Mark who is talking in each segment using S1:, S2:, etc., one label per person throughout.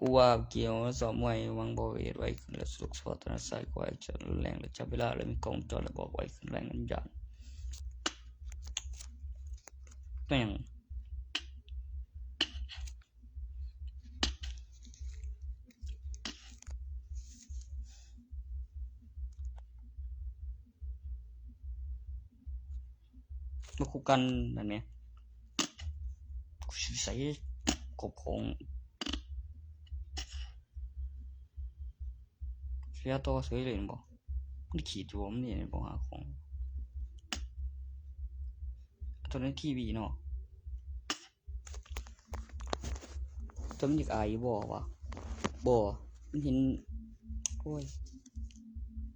S1: กูว่าเกี่ยวสอบมวยวางบอเวทไว้ขึ้นและสุกสปอร์ตนาสายกว่าจะรุนแรงและจับเวลาและมีกองจอและบอกไว้ขึ้นแรงกันยานก็ยังมาคู่กันนั่นเนี่ยกูใส่กบของเสียตัวสวยเลยบอกมันขีดอยู่มันนี่บอกหาของตอนนั้นทีวีเนาะตอนนี้อีกไอ้บ่วะบ่มันเห็นโอ้ย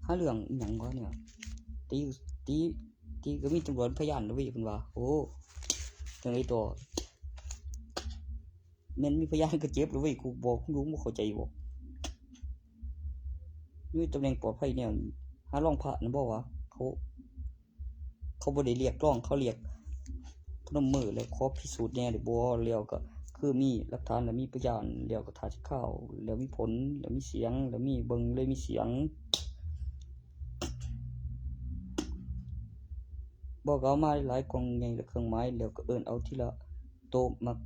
S1: หาเรื่องอย่างวะเนี่ยตีก็มีตำรวจพยานด้วยคุณว่าโอ้จังไรตัวมันมีพยานก็เจ็บด้วยกูบอกรู้ไม่เข้าใจบอกนี่ตำแหน่งปลอดภัยเนี่ยหาลองพระนะบอกว่าเขาบ่ได้เรียกร้องเขาเรียกพนมมือแล้วขอพิสูจน์แน่หรือบ่แล้วก็คือมีหลักฐานแล้วมีพยานแล้วก็ถ่ายข่าวแล้วมีผลแล้วมีเสียงแล้วมีเบิ่งเลยมีเสียงบอกเอามาหลายกล่องใหญ่และเครื่องไม้แล้วก็เอิ้นเอาทีละโตมัก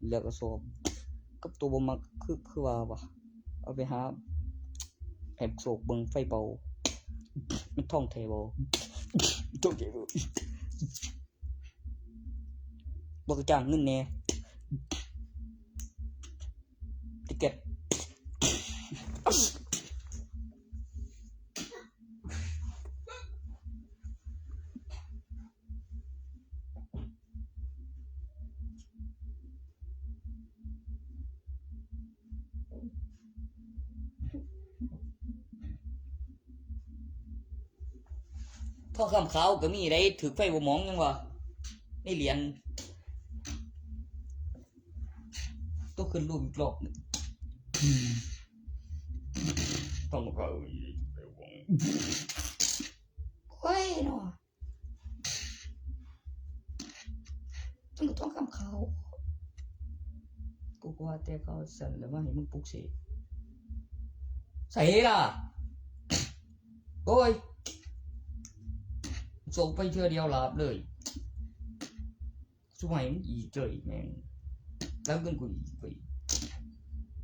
S1: แล้วก็สอบกับตัวบ่มักคือว่าเอาไปหาแอบโศกเบิ่งไฟเป่ามันท่องแท้บ่ท่องแท้บ่บอกจ้างเงินแน่ติเก็ตพ่อคำขาวก็มีได้ถือไฟบ่มองยังวะในเหรียญต้องขึ้นรูปอีกรอบต้องเขาไปวงเฮ้ยเนาะต้องคำขาวกูว่าแต่เขาสั่นแล้วว่าให้มึงปลุกเสกใส่ล่ะโอ้ยส่งไปเชื่อเดียวหลับเลยช่วยมันอีเจยแม่งแล้วเงินกูอีกไป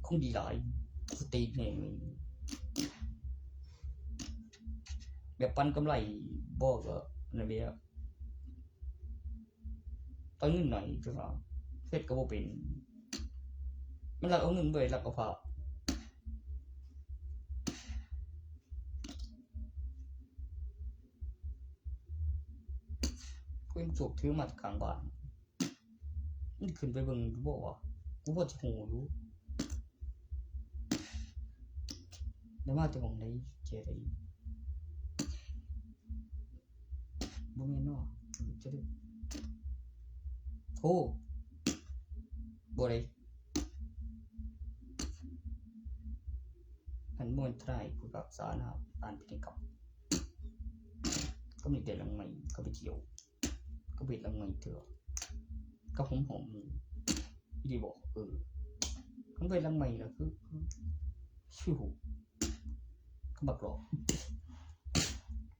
S1: คงดีหลายกูตีแม่งแบบปันกำไรบอกก็นั่นเดียวตอนเงินหน่อยคือว่าเฟซก็บ่เป็นมันหลักเอาเงินไปหลักเอาฝากกูยังสูบถือมาจากกลางบ้านมันขึ้นไปเบิ่งกูบอกว่ากูบ่จะโหรู้แล้วมาแต่ของไหนเจได้บ่แม่นเนาะจะได้โอ้บ่ได้อันม่วนไตรผู้รักษานะครับอ่านพิธีกรรมก็มีแต่ลังใหม่ก็ไปเที่ยวก็ไปลังใหม่เถอะก็หอมดีบอกเขาไปลังใหม่แล้วคือชิวเขาบักหลอก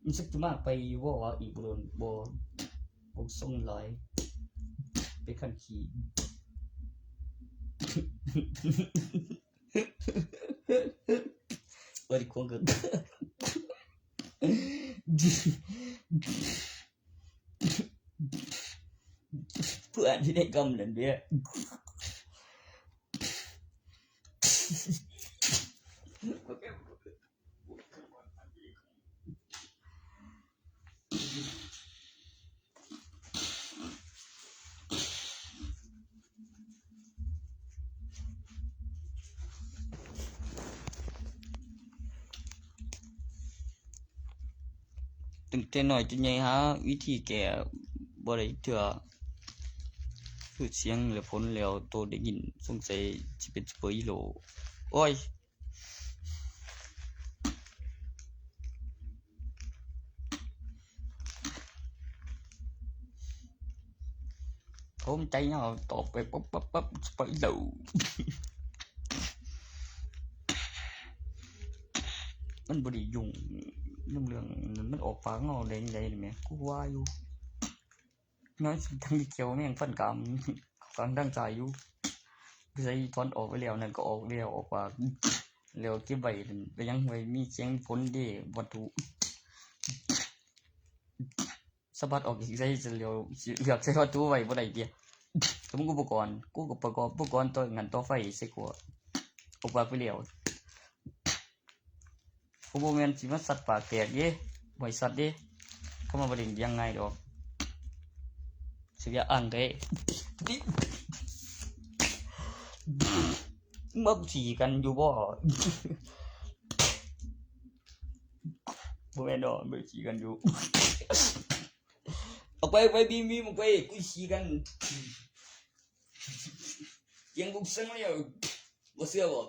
S1: มันสักจะมากไปว่าอีกบนบส่งลอยไปขันขี่ว่าดิควงกันเพื่อนที่ได้กำลังเดียตึงแต่หน่อยจนใหญ่ฮะวิธีแก่บ่ได้เถื่อคือเสียงหรือผลแล้วโตได้ยินสงสัยสิเป็นซุปเปอร์ฮีโร่โอ้ยผมใจเนาะตอบไปปั๊บซุปเปอร์ฮีโร่ มันบริยุ่งเรื่องมันออกปากงอแดงใดเลยไหมกูว่าอยู่น้อยทั้งเขียวแม่งฟันกรามฟังดังใจอยู่ใส่ทอนออกไปแล้วนั่นก็ออกแล้วออกปากแล้วเก็บไว้ไปยังไว้มีเสียงฝนเด้วัตถุสะบัดออกอีกใส่จะเร็วเหลือกใส่วัตถุไว้บ่ได้เดียวสมมุติอุปกรณ์กูก็ประกอบอุปกรณ์ตัวงั้นต่อไฟใส่ขวดออกปากไปแล้วกูบ่แม่นสิมาสัตว์ปากแตกเด้บ่ให้สัตว์เด้เข้ามาบ่ได้ยังไงดอกสิอย่าอ้างเด้มาสีกันอยู่บ่บ่แม่นดอกบ่สีกันอยู่ออกไปบีมึงไปกูสีกันยังกูสั่งแล้วบ่เชื่อบ่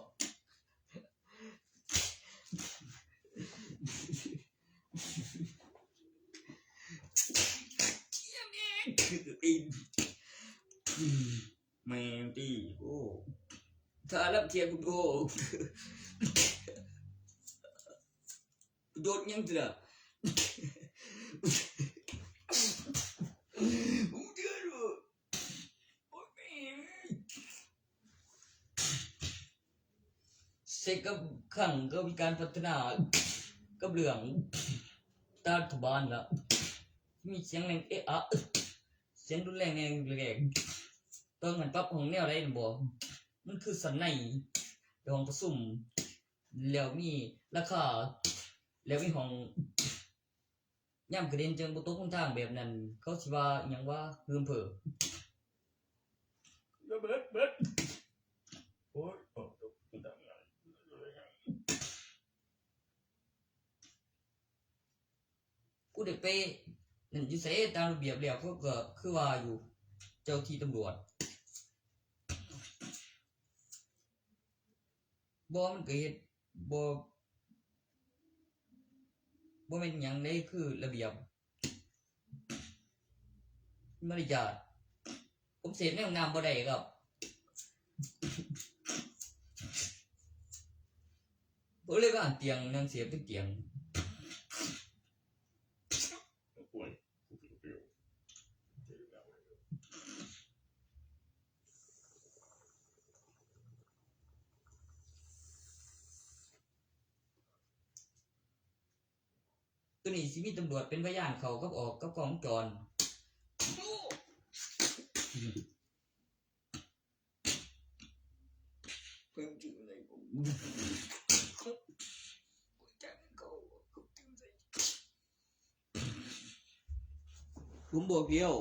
S1: แม่ตีโอ้ถ้ารับเทียกูโดโดนยังจ้ะเสกกับขังก็มีการพัฒนากับเรื่องตาทุบานละมีเสียงแรงเอะอะเสียงรุนแรงแรงต้องหันปั๊บของแนวได้บ่มันคือสันในห้องประชุมแล้วมีราคาแล้วมีห้องย่ำกระเด็นจนบ่ตกทางแบบนั้นเขาสิว่าหยังว่าฮืมเผอเบิดโอ้ยกูได้ไปนั่นอยู่ไสตามระเบียบแล้วเขาก็คือว่าอยู่เจ้าที่ตำรวจบ่มันก็เฮ็ดบ่แม่นหยังได้คือระเบียบมารยาทผมเสพในห้องน้ำบ่ได้ครับผมเลยว่าเตียงนั่งเสียบเป็นเตียงตัวนี้สิมีตำรวจเป็นพยานเขากับออกกับกองจรเพิ่มจุดอะไรผมบอกเดียว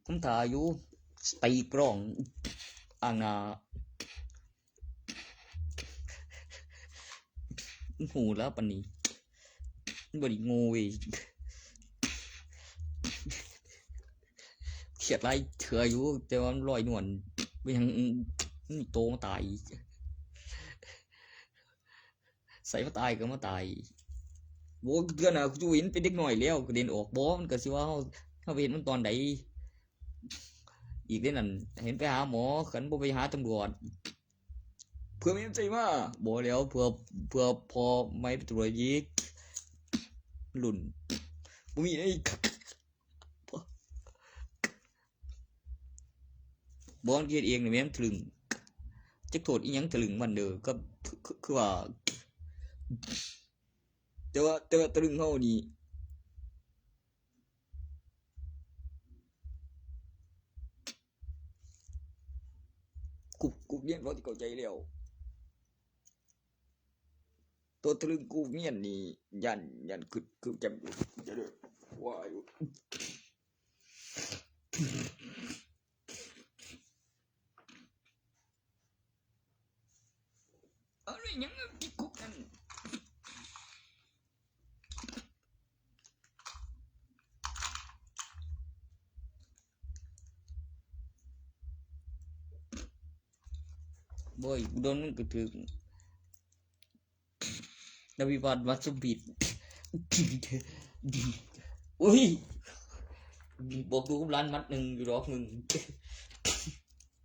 S1: ผมถ่ายอยู่ตีกล้องอ่างนาหูแล้วปานนี้บริงูเว้ยเขียดไรเถื่ออยู่แต่ว่าลอยนวลไปยังโตมาตายใส่มาตายก็มาตายโว้เกินอ่ะกูเห็นเป็นเด็กหน่อยแล้วกระเด็นออกบ่มันก็สิว่าเขาเห็นมันตอนใดอีกได้นั่นเห็นไปหาหมอขันบ่ไปหาตำรวจเพื่อมีใจมาบ่แล้วเพื่อพอไม่ไปตรวจยิกหลุ่นบ่มีไอ้บ่อนเกียดเองนี่แม่นถึงจักโทษอีหยังถึงมันเด้อก็คือว่าแต่ว่าตรึงเฮานี่กูเรียนพอที่เข้าใจแล้วตัวตรึงกูเมียนนี่ยันคือจำอยู่จะเด้อว่าอยู่อะไรหยังติดคุกนั่นบ่อยโดนมันก็ถึงนวิวัฒน์วัชบิดอุ้ยบอกดูร้านมัดหนึ่งอยู่หรอกมึง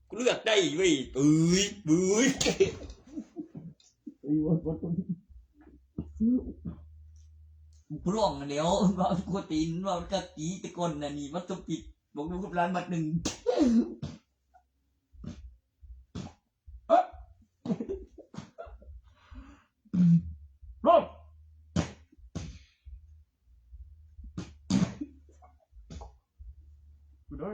S1: กู เลือกได้เว้ยปุ้ยกูร้องมาแล้วว่ากูตีนว่าจะตีตะกอนน่ะนี่มันจะปิดบอกดูกับร้านบัดหนึ่งร้องได้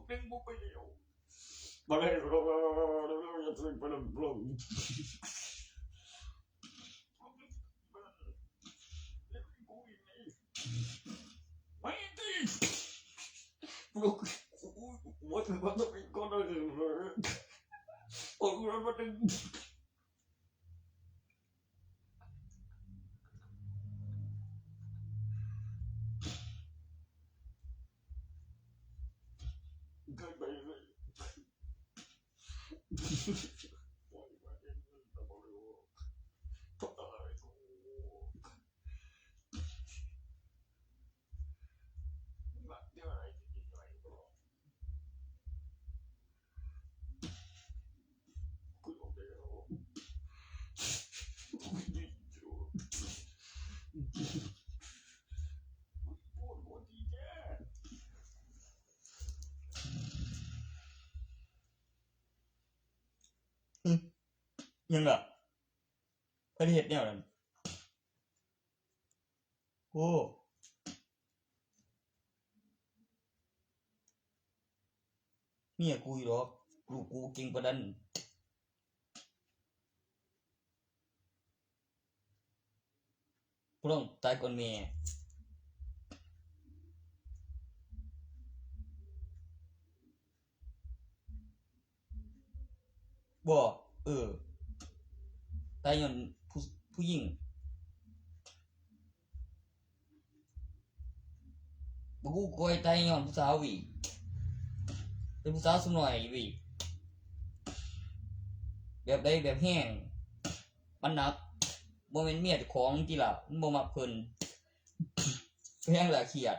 S1: เป็นบุกไปเดียวมาเลยอย่าตื่นไปแล้วร้องไม่ตีลูกว่าถึงว่าต้องเป็นก้อนอะไรเลยโอ้ยมันมาดึงเกินไปเลยยังล่ะประเทศเนี่ยนั่นโอ้เมียกูอยู่หรอกลูกกูเก่งประดันกูต้องตายก่อนเมียบ่ตายย้อนผู้หญิงบ่กูคอยตายย้อนผู้สาววิเป็นผู้สาวสหน่อยวิแบบใดแบบแห้งมันหนักบ่แม่นเมียเจ้าของติล่ะมันบ่มักเพิ่นแห้งละเครียด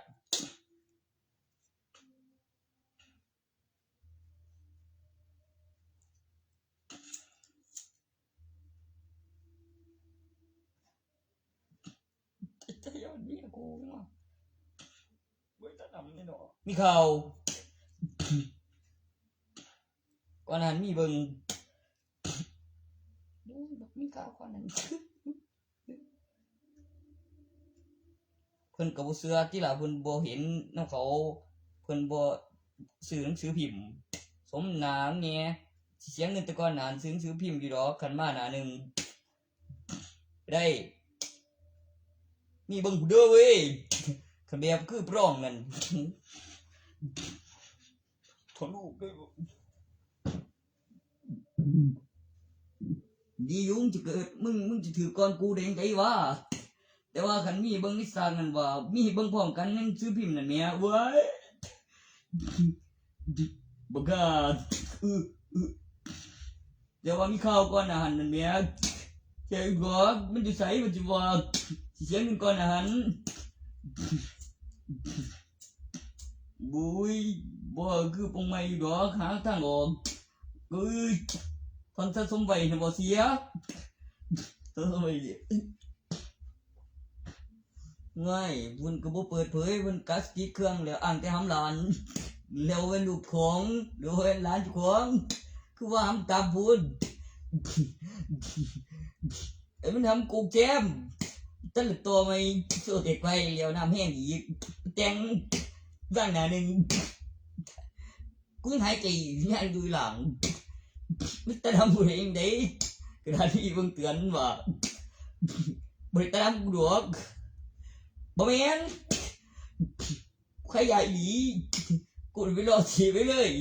S1: จะย้อนเมียกูเนาะบ่ตาดำนี่เนาะมีข่าวก่อนนั้นมีเบิ่งมีข่าวก่อนนั้นเพิ่นก็บ่เชื่อติล่ะเพิ่นบ่เห็นนำเขาเพิ่นบ่ซื้อหนังสือพิมพ์สมหน้าแหน่สิเสียเงินแต่ก่อนหน้าซื้อหนังสือพิมพ์อยู่ดอกคันมาหน้านึงได้มีเบิ่งผู้เด้อเว้ยคันแบบคือปร้องนั่นทนลูกด้วยดียุ่งจะเกิดมึงจะถือก่อนกูได้จังไดวะแต่ว่าคันมีเบิ่งนิสานนั่นว่ามีเบิ่งพร้อมกันหนังสือพิมพ์นั่นแหมเว้ยบ่กล้าแต่ว่ามีข่าวก่อนอาหารนั่นแหมใช่บ่มันจะใส่มันจะว่าสิเสียเงินก่อนอาหารบุ้ยบ่คือปงไม่ดอกหาทางออกคนสะสมไว้น่ะบ่เสียสะสมไว้ง่ายเพิ่นก็บ่เปิดเผยเพิ่นกัดติดเครื่องแล้วอ้างแต่หำหลานแล้วเป็นลูกของหรือเป็นหลานเจ้าของคือว่าหำตามพูดไอ้มันทำกูแจมตั้งแต่ตัวไม่สู้เด็กไปเลี้ยวน้ำแห้งอีกแต่งร่างหน้านึงกูหายใจยังดูหลังมันจะทำบุญเองได้กระดาษที่เพิ่งเตือนว่าบริการกูดอกบ่แม่นใครใหญ่หลีกูไปรอชีไปเลย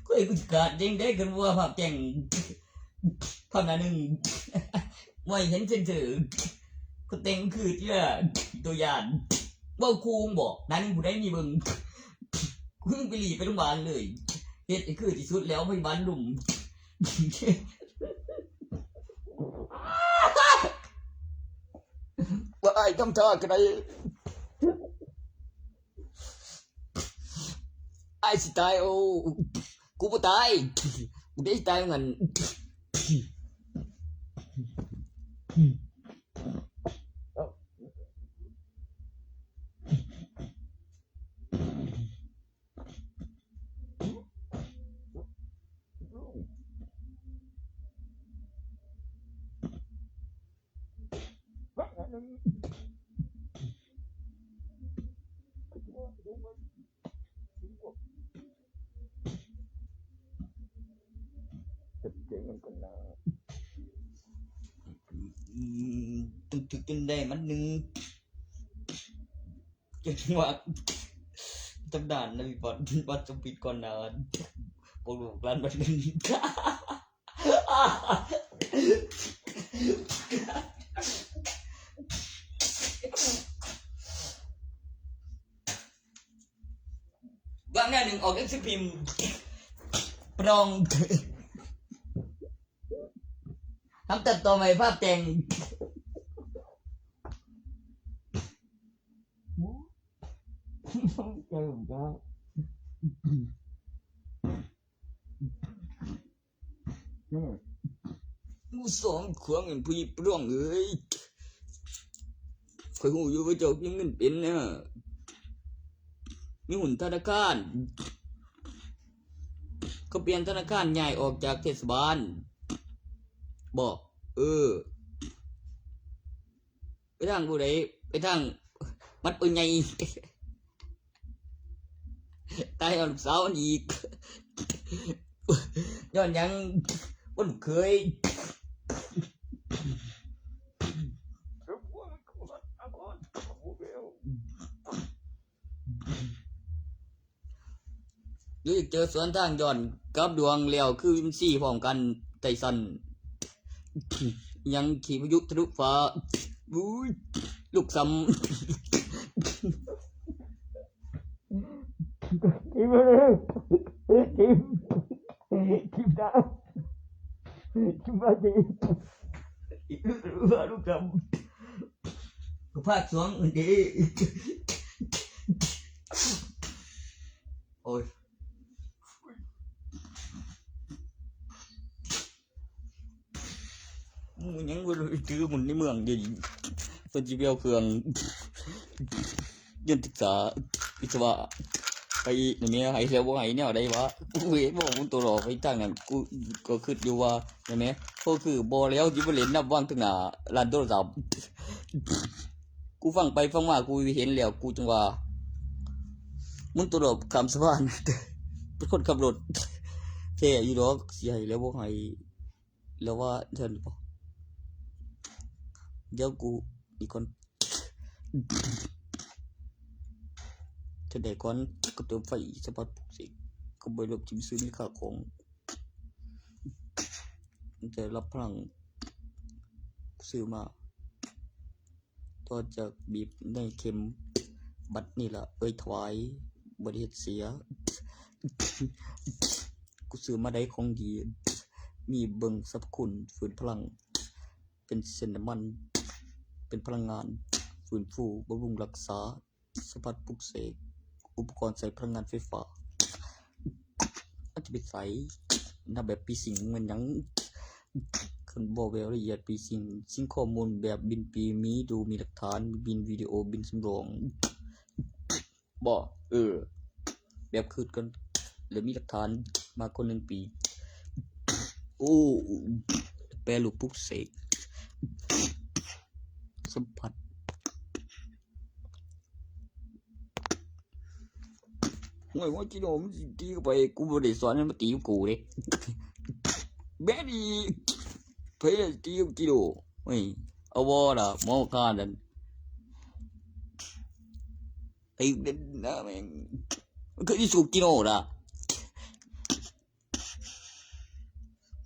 S1: กูไอ้กูขาดยังได้กันว่าภาพแจ้งภาพหน้านึงไม่เห็นเส้นเสือกูแต่งคือที่ละตัวอย่างว่าครูบอกนั้นกูได้มีเบิ่งกูไปหลีไปโรงพยาบาลเลยเฮ็ดคือที่สุดแล้วไปบ้านลุม ทำท่ากันได้ไอ้สิตายโอ้กูบ่ตายกูได้ตายเหมือนตึกตึกจนได้มันหนึ่งจังหวะตำนานนะพี่บอลวัดสมปิดก่อนนานปลูกร้านบันหนึ่งบางหน้าหนึ่งออกหนังสือพิมพ์ปรองทำตัดต่อใหม่ภาพแต่งเจ้าก็มูสองขวางเงินพี่ปรองเอ้ยคอยหูอยู่ว่าเจ้ายังเงินเป็นนะมีหุ่นธนาคารเขาเปลี่ยนธนาคารใหญ่ออกจากเทศบาลบอกไปทางผู้ใดไปทางมัดปืนใหญ่ตายเอาลูกสาวอีกย้อนยังว่าลูกเคยหรือเจอสวนทางย้อนกับดวงเลี้ยวคือวิมซี่พร้อมกันไต่สันยังขี่พายุทะลุฟ้าลูกซ้ำทิมเลยทิมดาวทิมมาดีลูกซ้ำก็พาดสองดีโอ้ยยังบ่รู้จื้อหมุนในเมืองเดี๋ยวนี้เพิ่นสิไปเอาเครื่องเรียนศึกษาวิศวะไปนี่แม่ให้เสียบ่ให้แนวใดวะกูเห็นบ่มันตัวรอไปทางนั้นกูก็คิดอยู่ว่าใช่มั้ยก็คือบ่แล้วสิบ่เล่นนับวางถึงหน้าร้านโทรศัพท์กูฟังไปฟังมากูเห็นแล้วกูจังว่ามันตัวรอข้ามสะพานเป็นคนขับรถแท้อยู่ดอกสิให้แล้วบ่ให้แล้วว่าเพิ่นบ่เดี๋ยวกูอีกคนจะได้ก่อนก็เติมไฟสปอร์ตปลุกเสกก็ไปลบจิ้มซื้อในค่าของจะรับพลังซื้อมาต่อจากบีบในเข็มบัดนี่ล่ะถวายบริเฮ็ดเสียกูซื้อมาได้ของดีมีเบิ่งสรรพคุณฟื้นพลังเป็นเส้นน้ำมันเป็นพลังงานฟื้นฟูบำรุงรักษาสปอร์ตปลุกเสกอุปกรณ์ใส่พลังงานไฟฟ้าอาจจะเป็นใสนะแบบปีสิงเหมือนยังคันบอกแบบละเอียดปีสิ่งข้อมูลแบบบินปีมีดูมีหลักฐานบินวิดีโอบินสำรองบอกแบบคืนกันหรือมีหลักฐานมาคน1 ปีโอ้แปลรูปปลุกเสกสัมผัสไม่ว่าจิโนมตีเข้าไปกูบ่ได้สอนให้มาตีกับกูเด้แม่ดีเพื่อตีกับจิโนไม่เอาบ่ล่ะหมอคานั่นไอ้เด่นนะแม่งมันเคยที่สูบจิโนล่ะ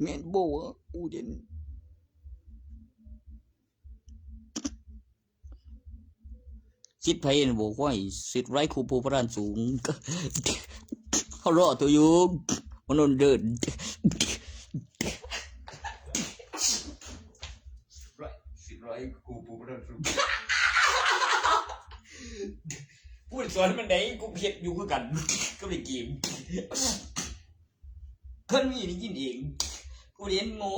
S1: แม่นบ่อูเด่นสิทธิ์ไผน่ะบอกว่าสิทธิ์ไร้ครูผู้พระราชสูงเขารอตัวอยู่มันนนเดินสิทธิ์ไร้ครูผู้พระราชสูง ดสอนมันไหนกูเฮ็ดอยู่คือกันก็ไปเกมคนมีได้ยินเองกูเรียนโง่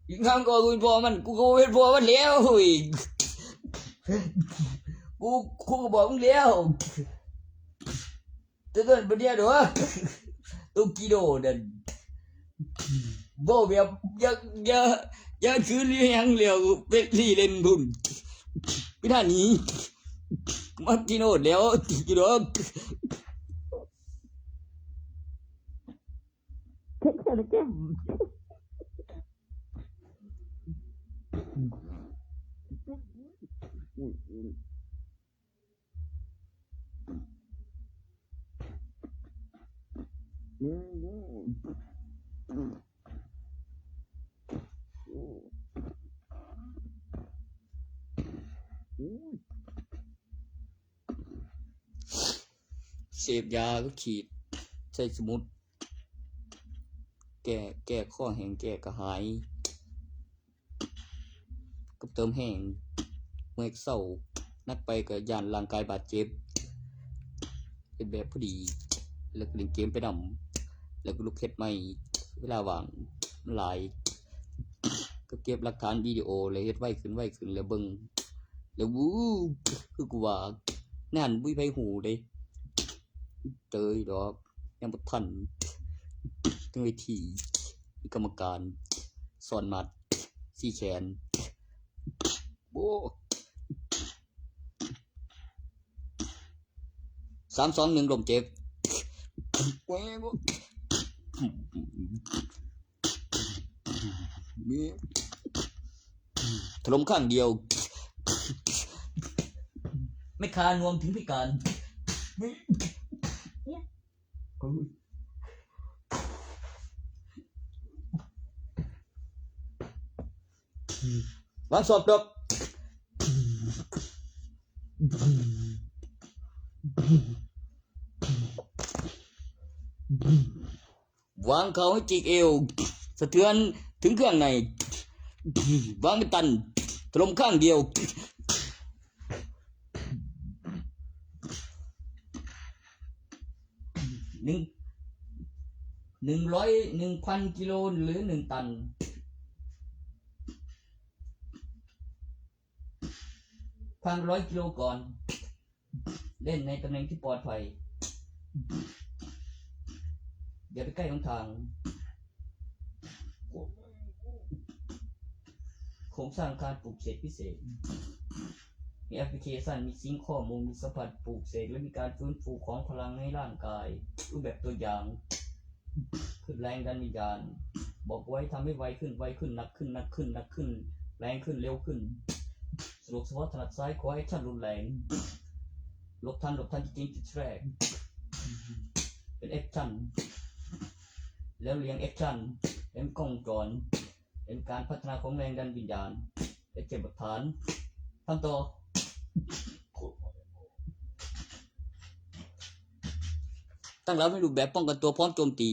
S1: อีกครั้งก็กูพอมันกูก็เป็นพอมันแล้วอีกกูก็บอกมึงแล้วแต่ตอนประเดี๋ยวด้วยตัวกิโลนั่นบอกแบบอย่าคือเลี้ยงเลี้ยวเป็นลีเล่นบุญไม่ท่านี้มากิโลแล้วกิโลแค่แค่เสพยาก็ขีดใส่สมุดแก้ข้อแห้งแก้กระหายก็เติมแห้งเมื่อเศร้านักไปก็ย่านร่างกายบาดเจ็บเป็นแบบพอดีแล้วก็เล่นเกมไปนำแล้วก็ลุกเฮ็ดใหม่เวลาว่างหลายก็เก็บหลักฐานวิดีโอเลยเฮ็ดไวขึ้นแล้วเบิ่งแล้ววู้คือกูว่านั่นบุ้ยไผหูเด้เตยดอกยังบ่ทันถึงเวทีมีกรรมการสอนมัดสี่แขนโบ้3-2-1ลมเจ็บถล่มข้างเดียวไม่คานวมถึงพิการวางสอบจบวางเขาให้จิกเอวสะเทือนถึงเครื่องในวางไม่ตันถล่มข้างเดียว1,000 กิโลหรือ1 ตันพัง100 กิโลก่อนเล่นในตำแหน่งที่ปลอดภัยอย่าไปใกล้ของทางโครงสร้างการปลูกเสกพิเศษมีแอปพลิเคชันมีซิงค์ข้อมูลมีสัมผัสปลูกเสกและมีการฟื้นฟูของพลังให้ร่างกายรูปแบบตัวอย่างขึ้นแรงดันวิญญาณบอกไว้ทำให้ไวขึ้นหนักขึ้นแรงขึ้นเร็วขึ้นสะดวกเฉพาะถนัดซ้ายขอให้ท่านรุนแรงหลบทันจริงๆจุดแรกเป็นแอคชั่นแล้วเลี้ยงแอคชั่นเป็นกล้องจรเป็นการพัฒนาของแรงดันวิญญาณและเก็บบทฐานทำต่อตั้งรับให้รูปแบบป้องกันตัวพร้อมโจมตี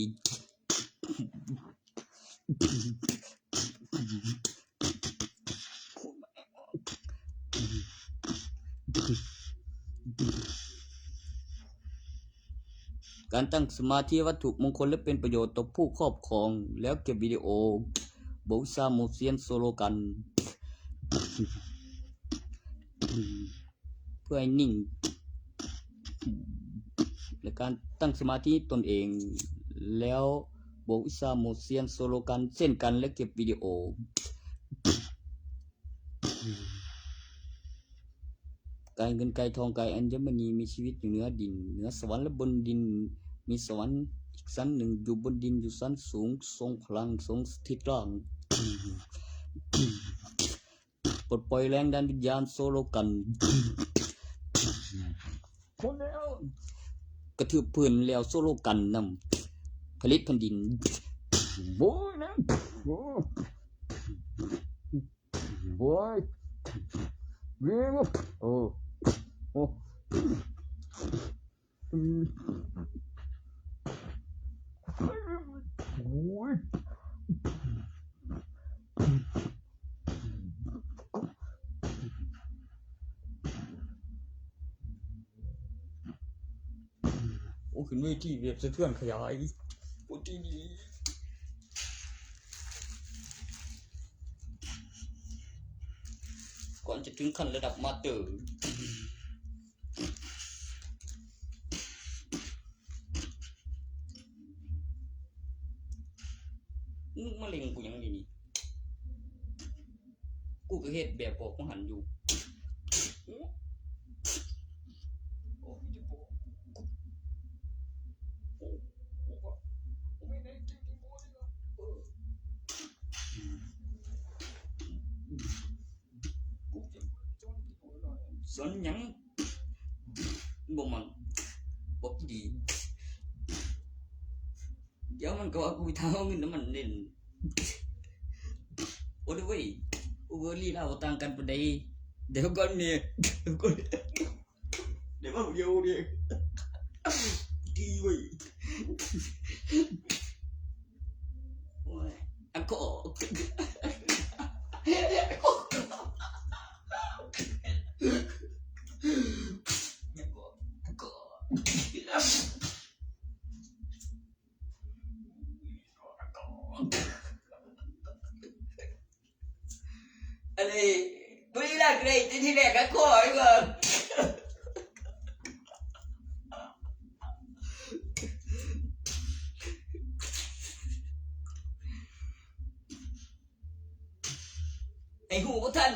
S1: การตั้งสมาธิวัตถุมงคลและเป็นประโยชน์ต่อผู้ครอบครองแล้วเก็บวิดีโอโบซาโมเซียนโซโลกันเพื่อให้นิ่งและการตั้งสมาธิตนเองแล้วโบซาโมเซียนโซโลกันเช่นกันและเก็บวิดีโอกายเงินกายทองกายอัญมณีมีชีวิตอยู่เหนือดินเหนือสวรรค์และบนดินมีสวรรค์อีกชั้นหนึ่งอยู่บนดินอยู่ชั้นสูงทรงพลังทรงสถิตร่างปลดปล่อยแรงดันวิญญาณโซโลกันคนแล้วกระทืบพื้นแล้วโซโลกันนำผลิตแผ่นดินโบยนะโบยเวียงโอ้โอ้ย ขึ้นเวทีแบบสะเทือนขยายโอ้ดีดีก่อนจะถึงขั้นระดับมาสเตอร์มาเล็งกูยังนี่กูก็เฮ็ดแบบบอกของหันอยู่สนยังบ่มันบอกดีเดี๋ยวมันก็ว่ากูไปทำเอาเงินน้ำมันเล่นโอ้ด้วยกูก็ลีลาต่างกันปานใดเดี๋ยวก่อนเนี่ยเดี๋ยวก่อนเดี๋ยวมาเดียวดิดีเว้ยโอ้ยอันก็อะไรตัวนี้แหละเลยที่แรกก็ขอไอ้ก่อนไอ้หูพวกท่าน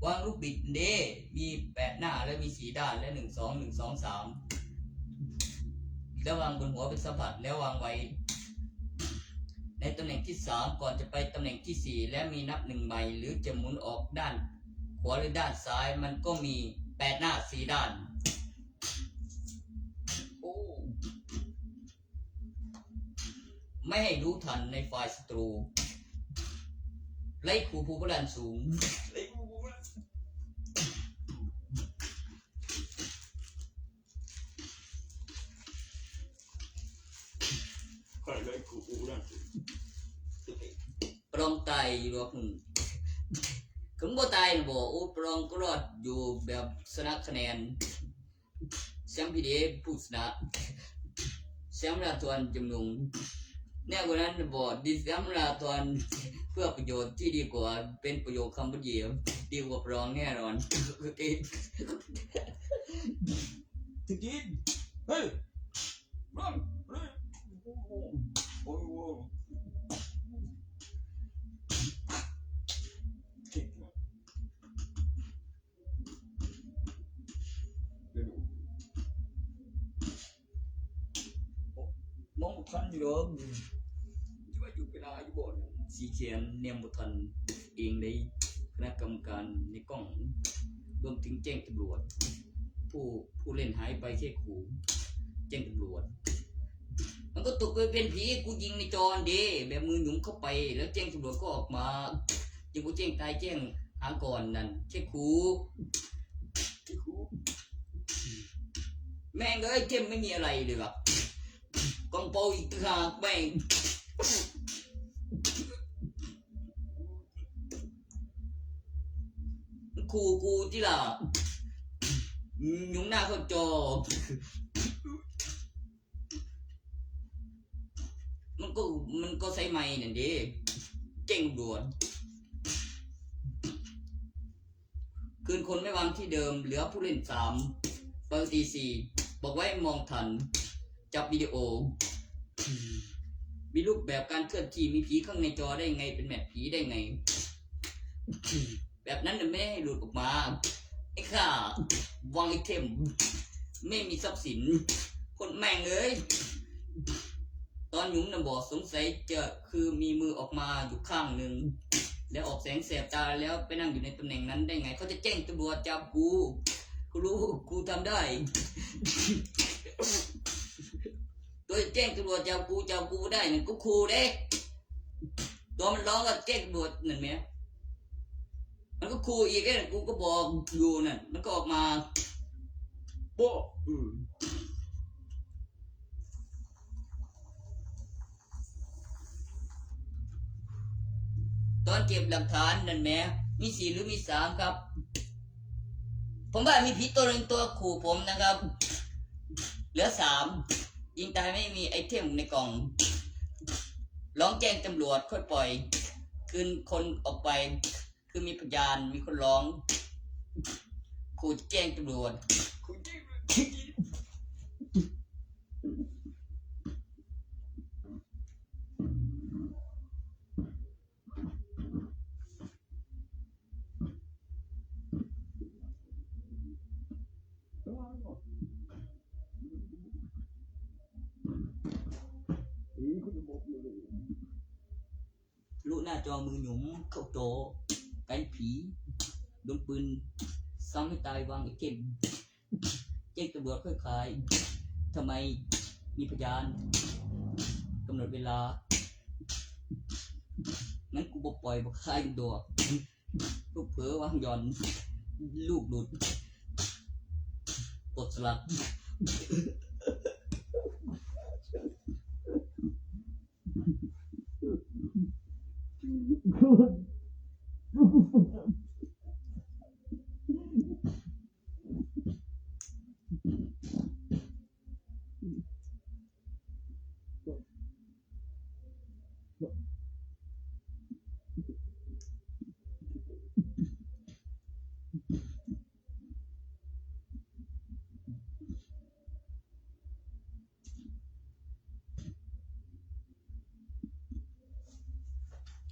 S1: วางลูกบิดเด้มี8หน้าและมี4ด้านและ1 2 1 2 3แล้ววางบนหัวเป็นสัมผัสแล้ววางไว้ในตำแหน่งที่3ก่อนจะไปตำแหน่งที่4และมีนับ1ใบหรือจะหมุนออกด้านขวาหรือด้านซ้ายมันก็มี8หน้า4ด้านโอ้ไม่ให้รู้ทันในฝ่ายศัตรูไล่ขู่ผู้พลันสูงไล่ขู่ผู้พลันใครไล่ขู่ผู้พลันสูงปรองตายอยู่หรอกถึงบ่ตายนะบอกโอ้ปรองก็รอดอยู่แบบชนะคะแนนแชมป์พีดีผู้ชนะแชมป์ราธอนจำนงแน่กว่านั้นบอกดิแชมป์ราธอนเพื่อประโยชน์ที่ดีกว่าเป็นประโยชน์คำพูดเยี่ยมดีกว่าปรองแน่นอนถึงกินเฮ้ยร้อนเฮ้ยโอ้โหมองทันอยู่หรอว่าอยู่เวลาอยู่บ่อนสีเขียนเนียมบุทันเองในคณะกรรมการในกล้องรวมถึงแจ้งตำรวจผู้เล่นหายไปแค่ขู่แจ้งตำรวจมันก็ตกไปเป็นผีกูยิงในจอนดีแบบมือหนุ่มเข้าไปแล้วแจ้งตำรวจก็ออกมายังกูแจ้งตายแจ้งหาก่อนนั่นแค่ขู่แม่งเอ้ยเกมไม่มีอะไรเลยแบบกองโปอีกต่างหากแม่งกูที่ล่ะยุ่งหน้าเขาจอมันก็ใช้ไม้นั่นดิเก่งด่วนคืนคนไม่วางที่เดิมเหลือผู้เล่น3 ปกติ4บอกไว้มองทันจับวิดีโอมีรูปแบบการเคลื่อนที่มีผีข้างในจอได้ไงเป็นแมปผีได้ไงแบบนั้นไม่ให้หลุดออกมาไอ้ข้าวางไอเทมไม่มีทรัพย์สินคนแม่งเลยตอนหยุ่มน่ะบอกสงสัยจะคือมีมือออกมาอยู่ข้างหนึ่งแล้วออกแสงแสบตาแล้วไปนั่งอยู่ในตำแหน่งนั้นได้ไงเขาจะแจ้งตำรวจจับกูรู้กูทำได้ตัวแจ้งตำรวจจับกูได้นั่นกูครูเด้ตัวมันร้องก็แจ้งตำรวจนั่นไหมมันก็ครูอีกเนี่ยกูก็บอกอยู่นั่นมันก็ออกมาโป๊ะ ตอนเก็บหลักฐานนั่นแหมมี4หรือมี3ครับผมว่ามีผีตัวหนึ่งตัวขู่ผมนะครับเหลือ3ยิงตายไม่มีไอเทมในกล่องร้องแจ้งตำรวจค่อยปล่อยคืนคนออกไปคือมีพยานมีคนร้องขู่แจ้งตำรวจรู้หน้าจอมือหยุมเข้าโจไก่ผีโดนปืนซ้ำให้ตายวางไอเทมแจ้งตำรวจค่อยคายทำไมมีพยานกำหนดเวลางั้นกูบอกปล่อยบอกคายตัวลูกเผลอวางย่อนลูกหลุดปลดสลัก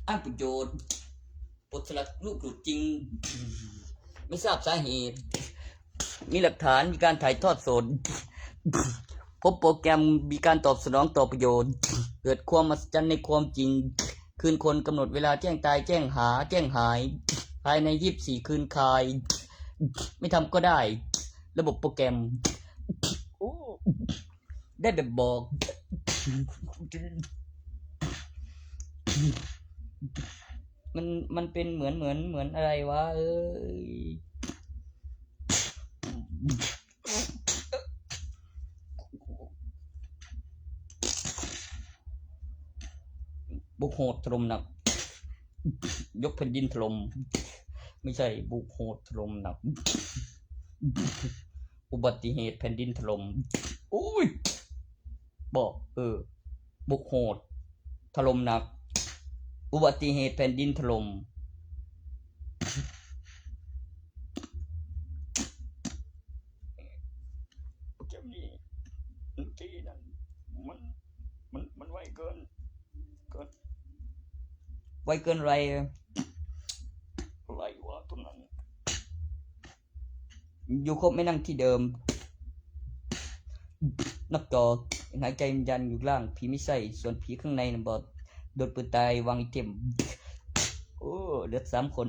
S1: อ้างประโยชน์ปลดสลักลูกหลุดจริงไม่ทราบสาเหตุมีหลักฐานมีการถ่ายทอดสดพบโปรแกรมมีการตอบสนองต่อประโยชน์เกิดความมหัศจรรย์ในความจริงคืนคนกำหนดเวลาแจ้งตายแจ้งหาแจ้งหายภายใน24คืนคายไม่ทำก็ได้ระบบโปรแกรมได้แบบบอกมันเป็นเหมือนอะไรวะบุกโหดถล่มหนักยกแผ่นดินถล่มไม่ใช่บุกโหดถล่มหนักอุบัติเหตุแผ่นดินถล่มอุ้ยบอกบุกโหดถล่มหนักอุบัติเหตุแผ่นดินถล่มเกมนี้ทีนั้นมันไวเกินไวเกินไรวะตรงนั้นอยู่ครบไม่นั่งที่เดิมนักจอหายใจยันอยู่ล่างผีไม่ใส่ส่วนผีข้างในนะบอดโดนปืนตายวางไอเทมเหลือ3 คน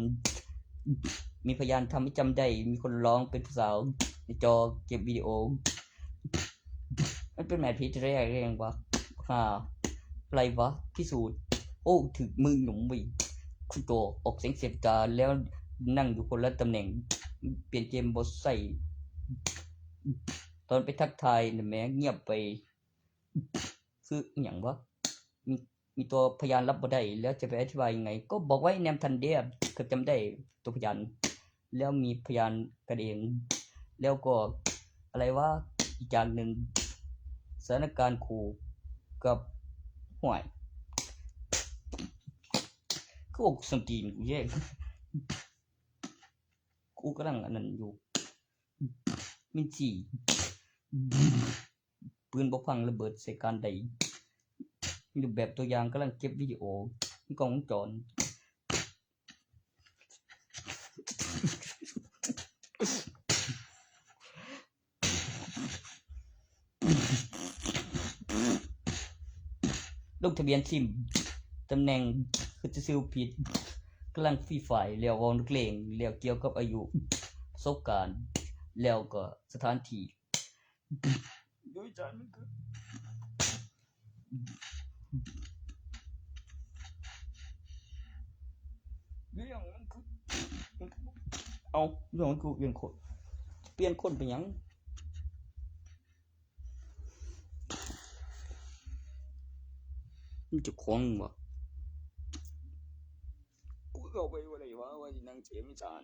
S1: มีพยานทำให้จำได้มีคนร้องเป็นผู้สาวในจอเก็บวิดีโอมันเป็นแมทผีแรกเรื่องวะอะไรวะพิสูจน์ถึงมือหนุ่มวิคุณโตออกเสียงเสียงกาแล้วนั่งอยู่คนละตำแหน่งเปลี่ยนเกมบอสใส่ตอนไปทักทายเนี่ยแม่เงียบไปคืออย่างวะมีตัวพยานรับบ่ได้แล้วจะไปอธิบายยังไงก็บอกไว้แนมทันเดียบก็จำได้ตัวพยานแล้วมีพยานกระเดงแล้วก็อะไรวะอีกอย่างหนึ่งสถานการณ์ขู่กับห่วยก็อกสตีนกูแย่กูกำลังอันนั้นอยู่มินจีปืนบกพังระเบิดใส่การใดรูปแบบตัวอย่างกำลังเก็บวิดีโอกล้องวงจรลงทะเบียนซิมตำแหน่งคือจะซื้อผิดกำลังฟรีไฟล์แล้ววงนักเลงแล้วเกี่ยวกับอายุประสบการณ์แล้วก็สถานที่โดยจานมันคือเรื่องมันคือเรื่องมันคือเปลี่ยนคนไปยังมันจะคล้องวะ เข้าไปว่าไรวะว่าสินั่งเสียมิสาร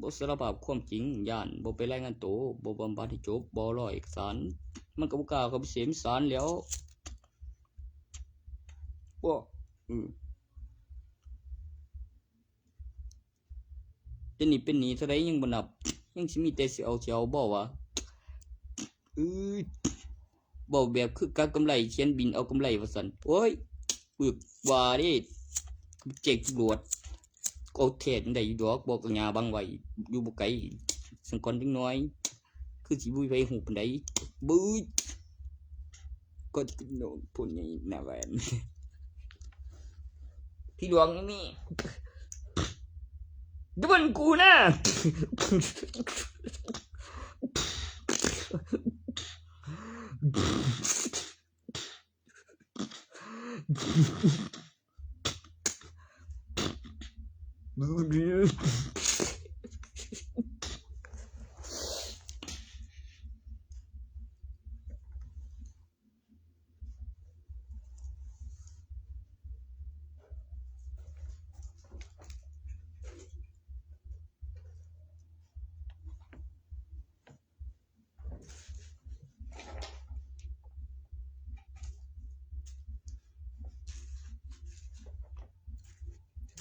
S1: บ่สารภาพความจริงย่านบ่ไปรายงานตัวบ่บำบัดให้จบบ่รอเอกสารมันก็บ่กล้าเข้าไปเสียมิสารแล้วบ่เดี๋ยวนี้เป็นหนี้เท่าใดยังบ่นับยังสิมีแต่สิเอาบ่วะบ่แบบคือกากำไรเขียนบินเอากำไรว่าซั่นโอ้ยปึกว่าเด้เจ๊กตำรวจก็เทศได้อยู่ดอกบอกกับยาบังไว้อยู่บ่ไกลสังก่อนจังน้อยคือสิบ่ไปฮู้ปานใดบึ้ยก็โดนพูดอย่างนี้นะแหวนพี่หลวงนี่ดูมันกูนะ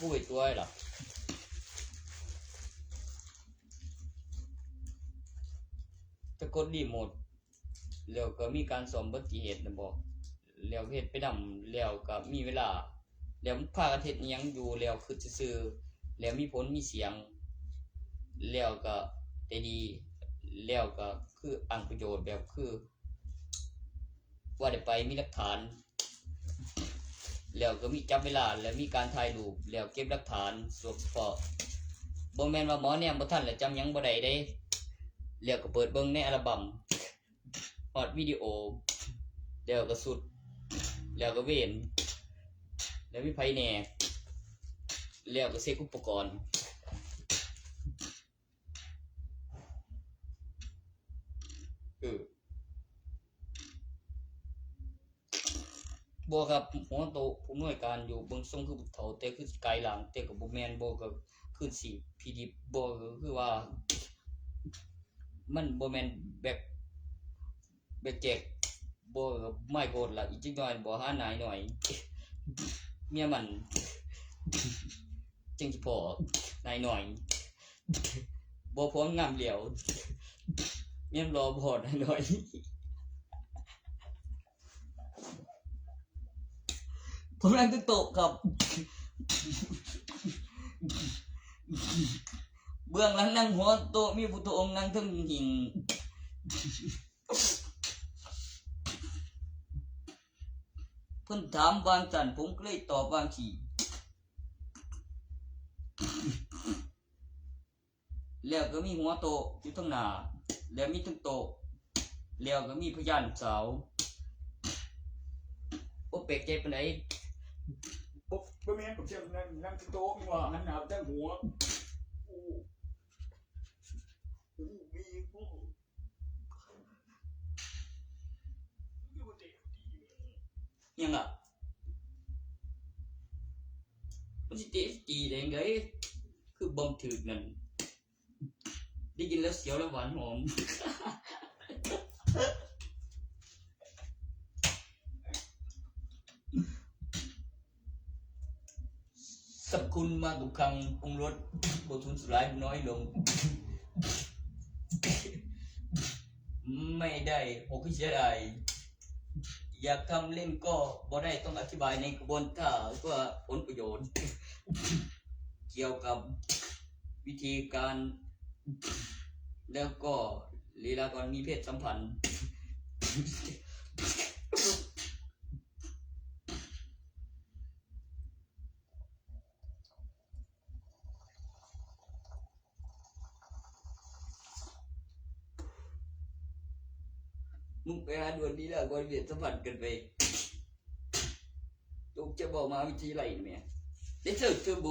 S1: พูดตัวเหรอจะกดรีโมทแล้วก็มีการซ่อมอุบัติเหตุนะบอกแล้วเฮ็ดไปนำแล้วก็มีเวลาแล้วพากันเฮ็ดอิหยังอยู่แล้วคือซื่อๆแล้วมีผลมีเสียงแล้วก็ได้ดีแล้วก็คืออ้างประโยชน์แบบคือว่าได้ไปมีหลักฐานแล้วก็มีจับเวลาแล้วมีการถ่ายรูปแล้วเก็บหลักฐานสวมเฉพาะบ่แม่นว่าหมอเนี่ยบ่ทันแล้วจำหยังบ่ได้เด้แล้วก็เปิดเบิ่งในอัลบั้มฮอดวิดีโอแล้วก็สุดแล้วก็เว้นแล้วมีไผแหน่แล้วก็เช็คอุปกรณ์บ่ครับหัวโตผู้อำนวยการอยู่เบิ่งทรงคือผู้เฒ่าแต่คือไกลหลังแต่ก็บ่แม่นบ่ก็คือสิพิดิบบ่ก็คือว่ามันบ่แม่นแบกแจกบ่ก็ไม่โกรธล่ะอีกจักหน่อยบ่หานายหน่อยเมียมันจังสิพอนายหน่อยบ่พร้อมงามเหลียวเมียรอพอนายหน่อยผมนั่งตึกโตกับเบื้องหลังนั่งหัวโตมีผู้โตองนั่งทึ่งหิงเพิ่นถามวางสันผมก็เลยตอบวางฉีแล้วก็มีหัวโตอยู่ทั้งหน้าแล้วมีทั้งโตแล้วก็มีพยานสาวโอ้เปกใจปานใดปุ๊บบ่แม่นผมเชื่อนั่งตึกโตมีว่าหันหน้าไปทางหัวยังอ่ะมันสิเตะจีได้ไงคือบ่มถึกนั่นได้ยินแล้วเสียวแล้วหวานหอมสับคุณมาทุกครั้งปรุงรสบททุนสุดท้ายน้อยลงไม่ได้หกเสียดายอยากทำเล่นก็บ่ได้ต้องอธิบายในกระบวนการว่าผลประโยชน์เกี่ยวกับวิธีการแล้วก็ลีลาการมีเพศสัมพันธ์มึงไปหาด่วนลีลาการมีเพศสัมพันธ์กันไปลูกจะบอกมาวิธีไรเนี่ยได้เจอเทอร์โบ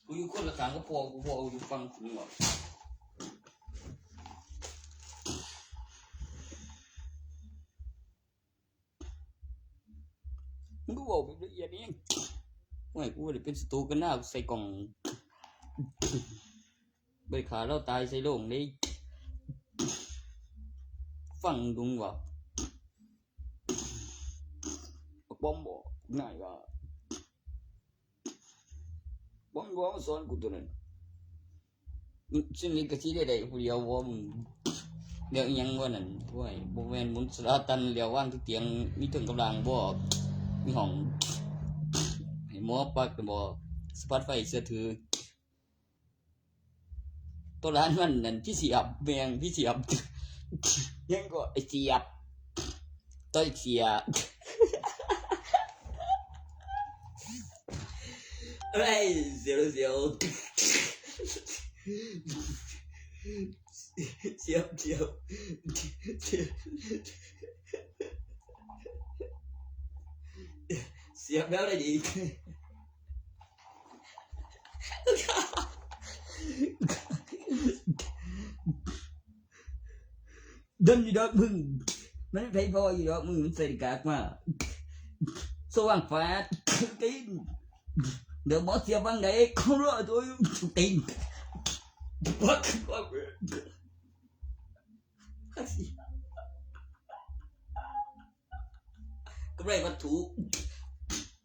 S1: กูอยู่คนละทางก็พอกูอยู่ฟังกูนี่ว่ามึงก็บอกแบบละเอียดนี่ว่ากูบ่ได้เป็นศัตรูกันหน้าใส่กล่องไปขาเราตายใส่โลงนี่ฟังดุงว่าบอมบอกง่ายว่าบอมว่ามาสอนกูตัวนั้นซึ่งนี่ก็สิได้ผู้เดียวว่ามึงเดี๋ยวอีหยังว่านั่นโอ้ยบ่แม่นมุนสลาตันเลี้ยววางทุกเตียงมีถึงกำลังบ่มีห้องให้หมอปักบ่สปอตไฟเสื้อถือตัวร้านมันนั่นพี่เสียบแมงพี่เสียบยังก็ไอ้เสียบต้อยเสียเอ้ยเสียวเสียวแล้วได้ดีเดินอยู่ดอกมึงมันไผพออยู่ดอกมึงมันใส่กากมาสว่างฟ้าตีนเดี๋ยวบ่เสียบังได้เขารอตัวตีนบักบักก็ได้วัตถุ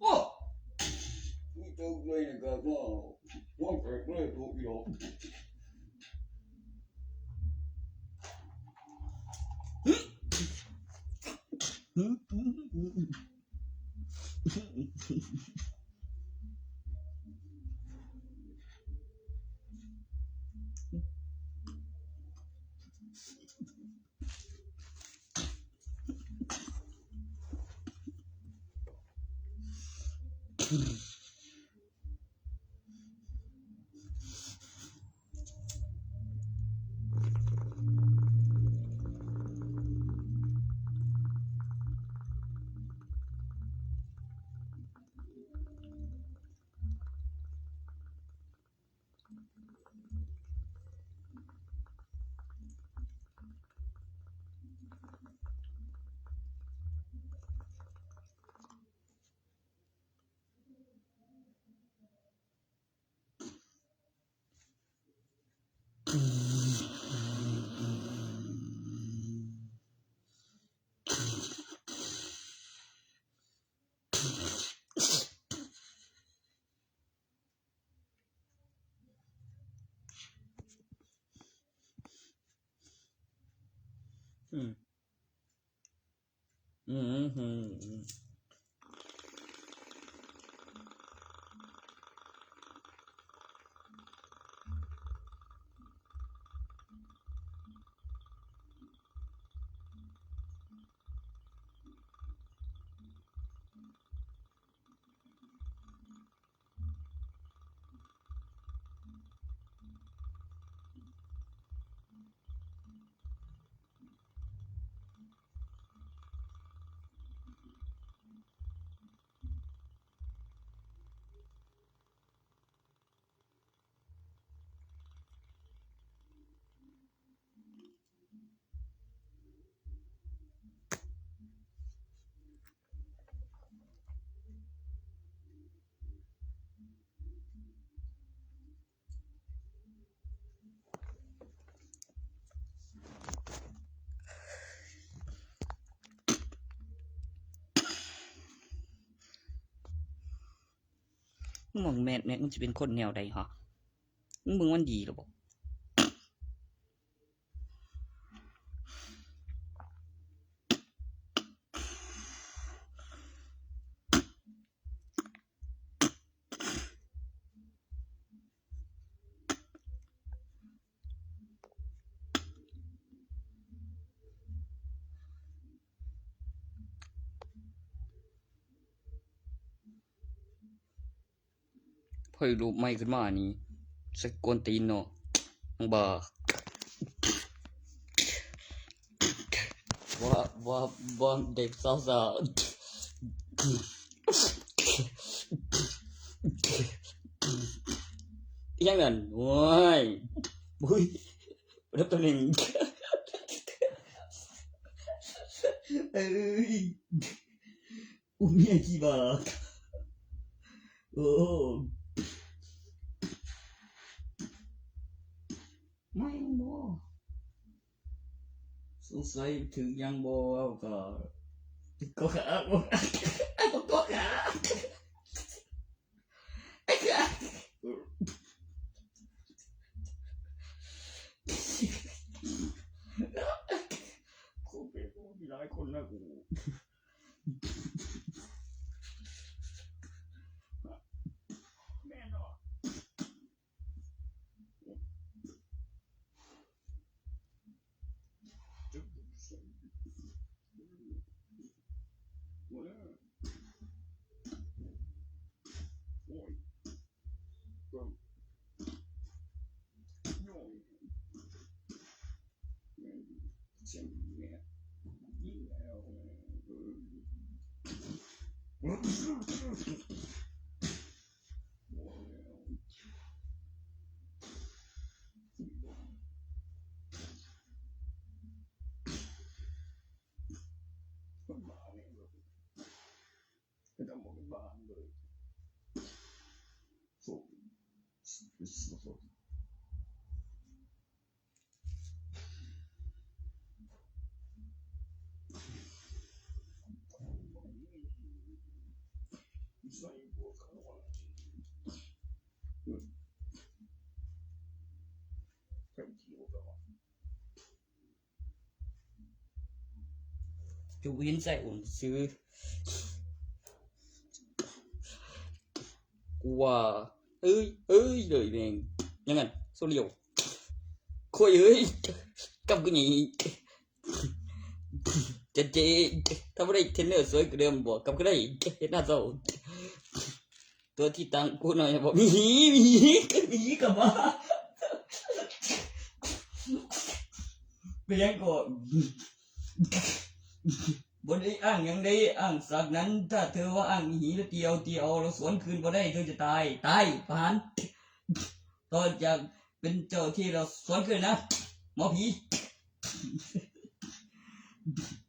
S1: โอ้มีตัวเลยนะครับว่าเกิดเลยถูกอยู่มึงแม่มันจะเป็นคนแนวใดฮะมึงมันดีหรือบ่พอรูปใหม่ขึ้นมานี่สักกวนตีนเนาะบ่เด็กสาว อีหยังนั่นโอ้ยบุ้ยรับตัวหนึ่งเอ้ยอุ้มเมียกี่บาทโอ้ไม่บ่สงสัยถึงยังบ่เอาก็ขาบ่ก็ขาไอ้ขากูเป็นผู้มีหลายคนนะกูแม่นอนจะวินใส่อุ่นซื้อกูว่าเอ้ยเลยแม่งยังไงโซเลียวคุยเอ้ยกับกูนี่เจถ้าบ่ได้เทรนเนอร์สวยกว่าเดิมบ่กับก็ได้เฮ็ดหน้าเศร้าตัวที่ตังกูหน่อยบ่มีกับว่าเป็นยังก็บ่ได้อ้างหยังได้อ้างสักนั้นถ้าเธอว่าอ้างหีแล้วเตียวแล้วสวนคืนบ่ได้เธอจะตายประหารตอนจะเป็นเจ้าที่เราสวนคืนนะหมอผี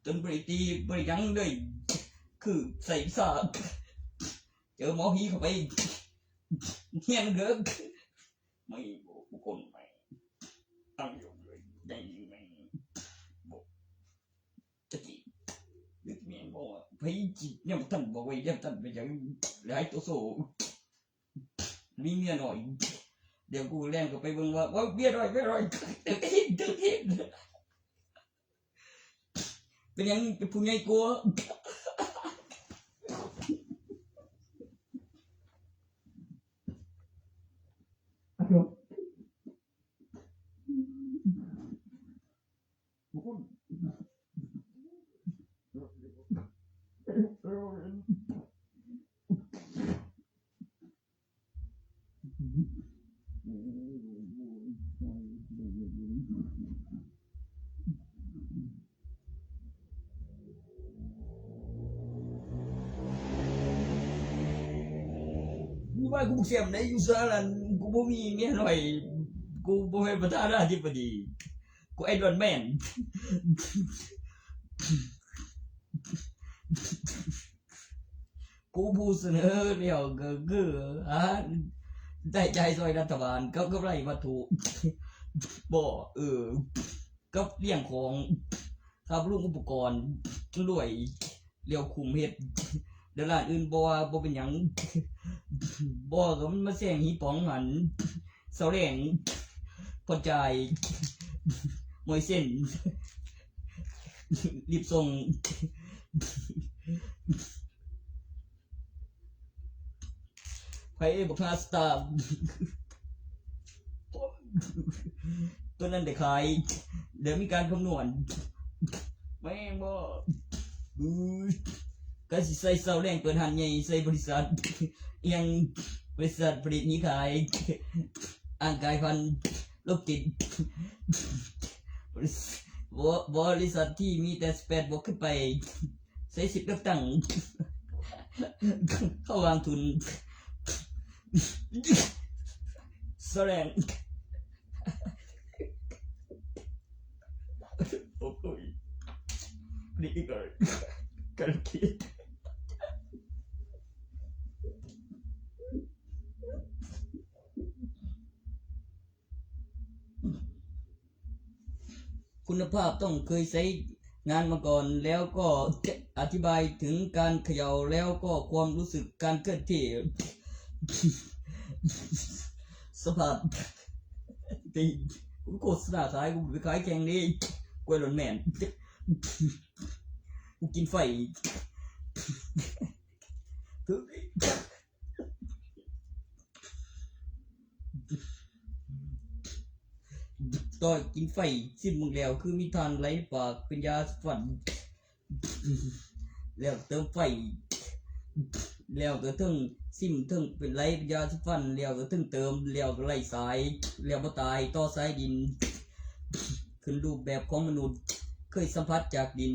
S1: จนบริตีบริยังเลยคือใส่ซากเจอหมอผีเข้าไปเฮียนเด้อไม่บุคคลไม่ตั้งอยู่เลยได้ไหมบอกจะกี่นึกเมียบอกว่าไปจีเนี่ยท่านบอกไว้ท่านไปยังหลายตัวโซ่มีเมียหน่อยเดี๋ยวกูแล่นก็ไปเบิ่งว่าเมียหน่อยเด็กเป็นยังเป็นผู้ใหญ่กลัวว่ากูเสียมในอยู่ซะนั่นกูบ่มีเมียหน่อยกูบ่เป็นประธานาธิบดีกูไอรอนแมนกูผู้เสนอเดียวก็คือได้ใจซอยรัฐบาลก็ไร้วัตถุบ่กับเลี้ยงของครับลุงอุปกรณ์รวยเลี้ยวคุมเฮ็ดเดี๋ยวร้านอื่นบ่ว่าบ่เป็นหยังบ่ก็มันมาแซงหีป๋องหันเสาแรงพอใจมวยเส้นรีบส่งไผบ่คลาสตาร์ตัวนั้นได้ขายเดี๋ยวมีการคำนวณแม่งบ่ก็สิใส่เสาแรงเปิดหันใหญ่ใส่บริษัทยังบริษัทผลิตนี้ขายอ่างกายพันโรคจิตบริษัทที่มีแต่18บวกขึ้นไปใช้สิทธิ์เลือกตั้งเข้าวางทุน แสดงโอ้ยนี่ก็กันคิดคุณภาพต้องเคยใช้งานมาก่อนแล้วก็อธิบายถึงการเขย่าแล้วก็ความรู้สึกการเคลื่อนที่สภาพตีกูโฆษณาขายกูไปขายแข่งนี่กล้วยหล่นแมนกูกินไฟต่อยกินไฟสิ้นมึงแล้วคือมีทานไหลปากเป็นยาฝันแล้วเติมไฟแล้วก็ถึงซิมถึงเป็นไหลเป็นยาฝันแล้วก็ถึงเติมแล้วก็ไหลสายแล้วบ่ตายต่อสายดินขึ้นรูปแบบของมนุษย์เคยสัมผัสจากดิน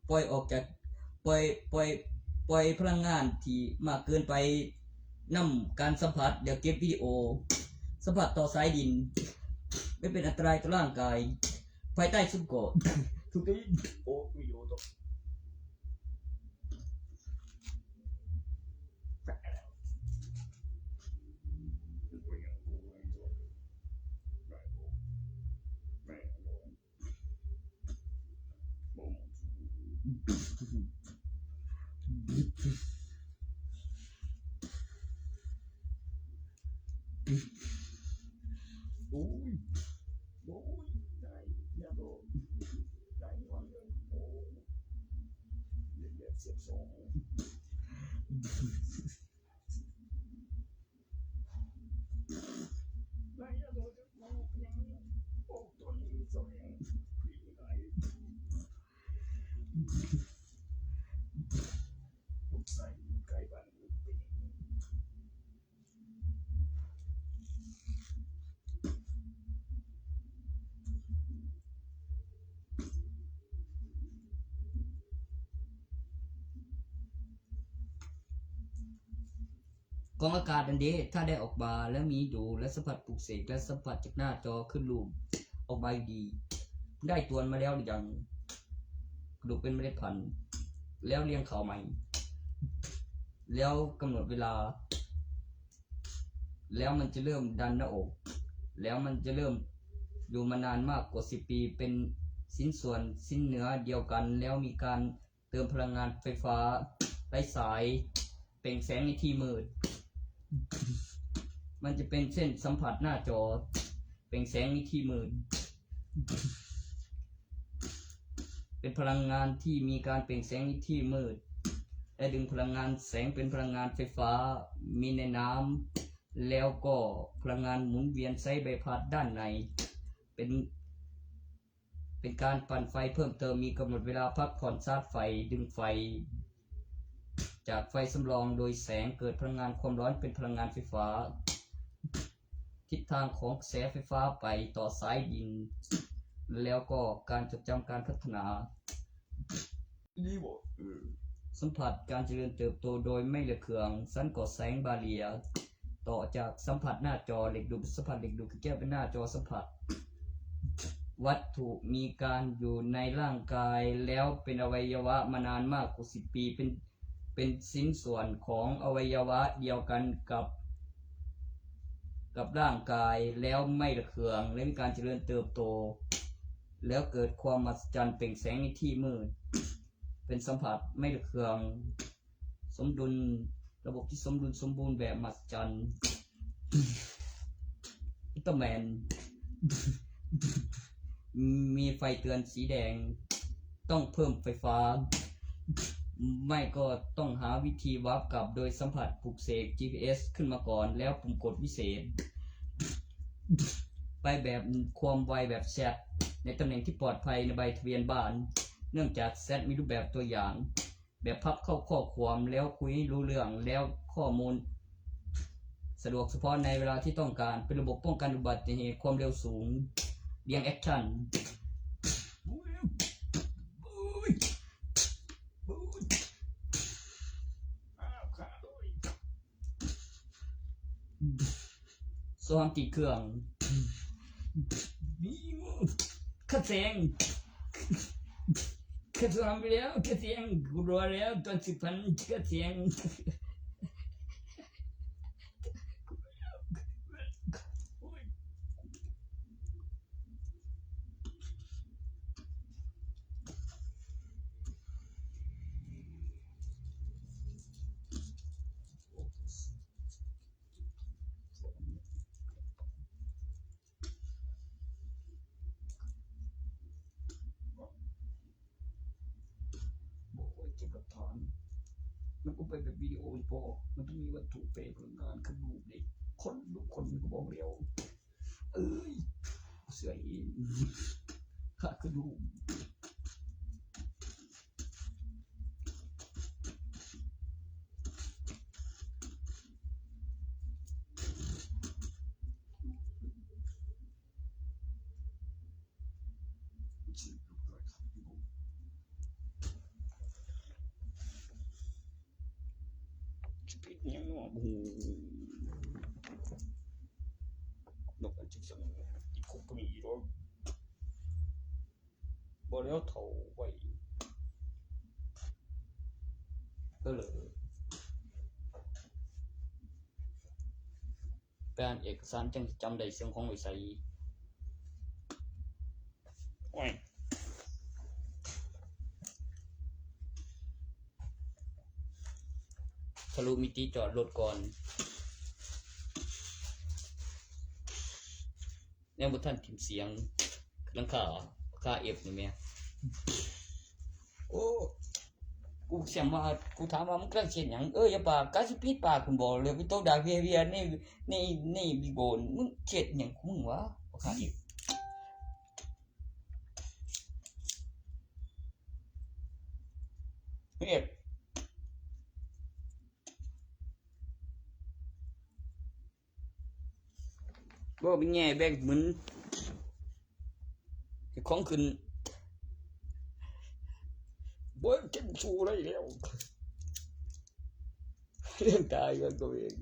S1: ปล่อยออกจากปล่อยพลังงานที่มากเกินไปนำการสัมผัสเดี๋ยวเก็บวิดีโอสัมผัสต่อสายดินไม่เป็นอันตรายต่อร่างกายภายใต้ซุ้มเกาะทุกที่โอ้วิดีโอต่อโอ้ยโอ้ยได้ยาโดได้วันเลยโอ้เรียบเสียบสองได้ยาโดจะมองยังโอ้ตัวนี้สองยังพี่ได้ลูกใส่ไก่บ้านลูกปีกองอากาศอันเดีถ้าได้ออกมาแล้วมีดูและสัมผัสปลุกเสกและสัมผัสจากหน้าจอขึ้นรูปออกมาดีได้ตัวนมาแล้วหรือยังกระดูกเป็นเมล็ดพันธุ์แล้วเลี้ยงเขาใหม่แล้วกำหนดเวลาแล้วมันจะเริ่มดันหน้าอกแล้วมันจะเริ่มอยู่มานานมากกว่า10 ปีเป็นชิ้นส่วนชิ้นเนื้อเดียวกันแล้วมีการเติมพลังงานไฟฟ้าไร้สายเปล่งแสงในที่มืดมันจะเป็นเส้นสัมผัสหน้าจอเปล่งแสงในที่มืดเป็นพลังงานที่มีการเปล่งแสงในที่มืดและดึงพลังงานแสงเป็นพลังงานไฟฟ้ามีในน้ำแล้วก็พลังงานหมุนเวียนไซใบพัดด้านในเป็นการปั่นไฟเพิ่มเติมมีกำหนดเวลาพักผ่อนชาร์จไฟดึงไฟจากไฟสำรองโดยแสงเกิดพลังงานความร้อนเป็นพลังงานไฟฟ้าทิศทางของกระแสไฟฟ้าไปต่อสายดินแล้วก็การจดจำการพัฒนาสัมผัสการเจริญเติบโตโดยไม่ระเคืองสันก่อแสงบาเรียต่อจากสัมผัสหน้าจอเหล็กดูดสัมผัสเหล็กดูดแก้วเป็นหน้าจอสัมผัสวัตถุมีการอยู่ในร่างกายแล้วเป็นอวัยวะมานานมากกว่า10 ปีเป็นชิ้นส่วนของอวัยวะเดียวกันกับร่างกายแล้วไม่ระเคืองและมีการเจริญเติบโตแล้วเกิดความมหัศจรรย์เปล่งแสงในที่มืดเป็นสัมผัสไม่ระเคืองสมดุลระบบที่สมดุลสมบูรณ์แบบมหัศจรรย์อุลตร้าแมนมีไฟเตือนสีแดงต้องเพิ่มไฟฟ้าไม่ก็ต้องหาวิธีวาร์ปกลับโดยสัมผัสปลุกเสก GPS ขึ้นมาก่อนแล้วปุ่มกดวิเศษไปแบบความไวแบบแชทในตำแหน่งที่ปลอดภัยในใบทะเบียนบ้านเนื่องจากแชทมีรูปแบบตัวอย่างแบบพับเข้าข้อความแล้วคุยรู้เรื่องแล้วข้อมูลสะดวกเฉพาะในเวลาที่ต้องการเป็นระบบป้องกันอุบัติเหตุความเร็วสูงเรียงแอคชั่นส สว่างติดเครื่องขัดเสียงขัดสว่างไปแล้วขัดเสียงกูรอแล้วตอน10,000ขัดเสียงเก็บหลักฐานมันก็เป็นแบบวิดีโอพอมันต้องมีวัตถุเปรพลังงานขึ้นรูปเด็กคนทุกคนก็บอกเร็วเอ้ยเสือเองขาดขึ้นรูปปิดยังเนาะโอ้โหนกอันจิกสังอีกคงก็มีอีกแล้วบ่แล้วเท่าไว้ก็เลยการเอกสารจังจำได้เสียงของไอ้ใสโอ้ยทะลุมิติจอดรถก่อนแนวบุท่านถิ่มเสียงหลังค่าเอฟนี่แม่โอ้กูเสียงว่ากูถามว่ามันกระเชียนหยังอย่าปากกาสิปิดปากคุณบอกเลยพี่โตดาเวียนี่บิโบนมึงเจ็ดหยังของมึงวะค่าเอฟเฮ็ดบ่เป็นแง่แบ่งเหมือนของขึ้นบ่เก็บสู้ได้แล้วเรื่องตายกันตัวเอง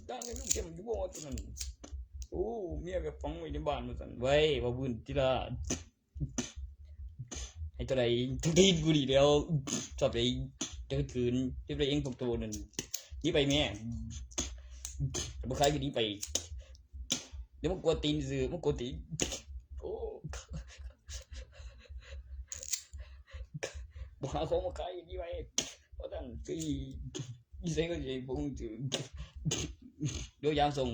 S1: ตั้งให้ลูกเก็บอยู่บ่ตอนนั้นโอ้เมียก็ฟังไว้ในบ้านมาสั่นไว้ว่าบุญจิราให้ตัวใดทุกทีกูดีแล้วชอบไปเจอคืนที่ไปเองพวกตัวนั่นนี่ไปแม่บ่ใครก็ดีไปเดี๋ยวมันกลัวตีนซื่อมันกลัวตีนโอ้บ่หาของมาขายดีไปเพราะนั้นคืออีเซ่ก็สิบ่ถือเดี๋ยวยามส่ง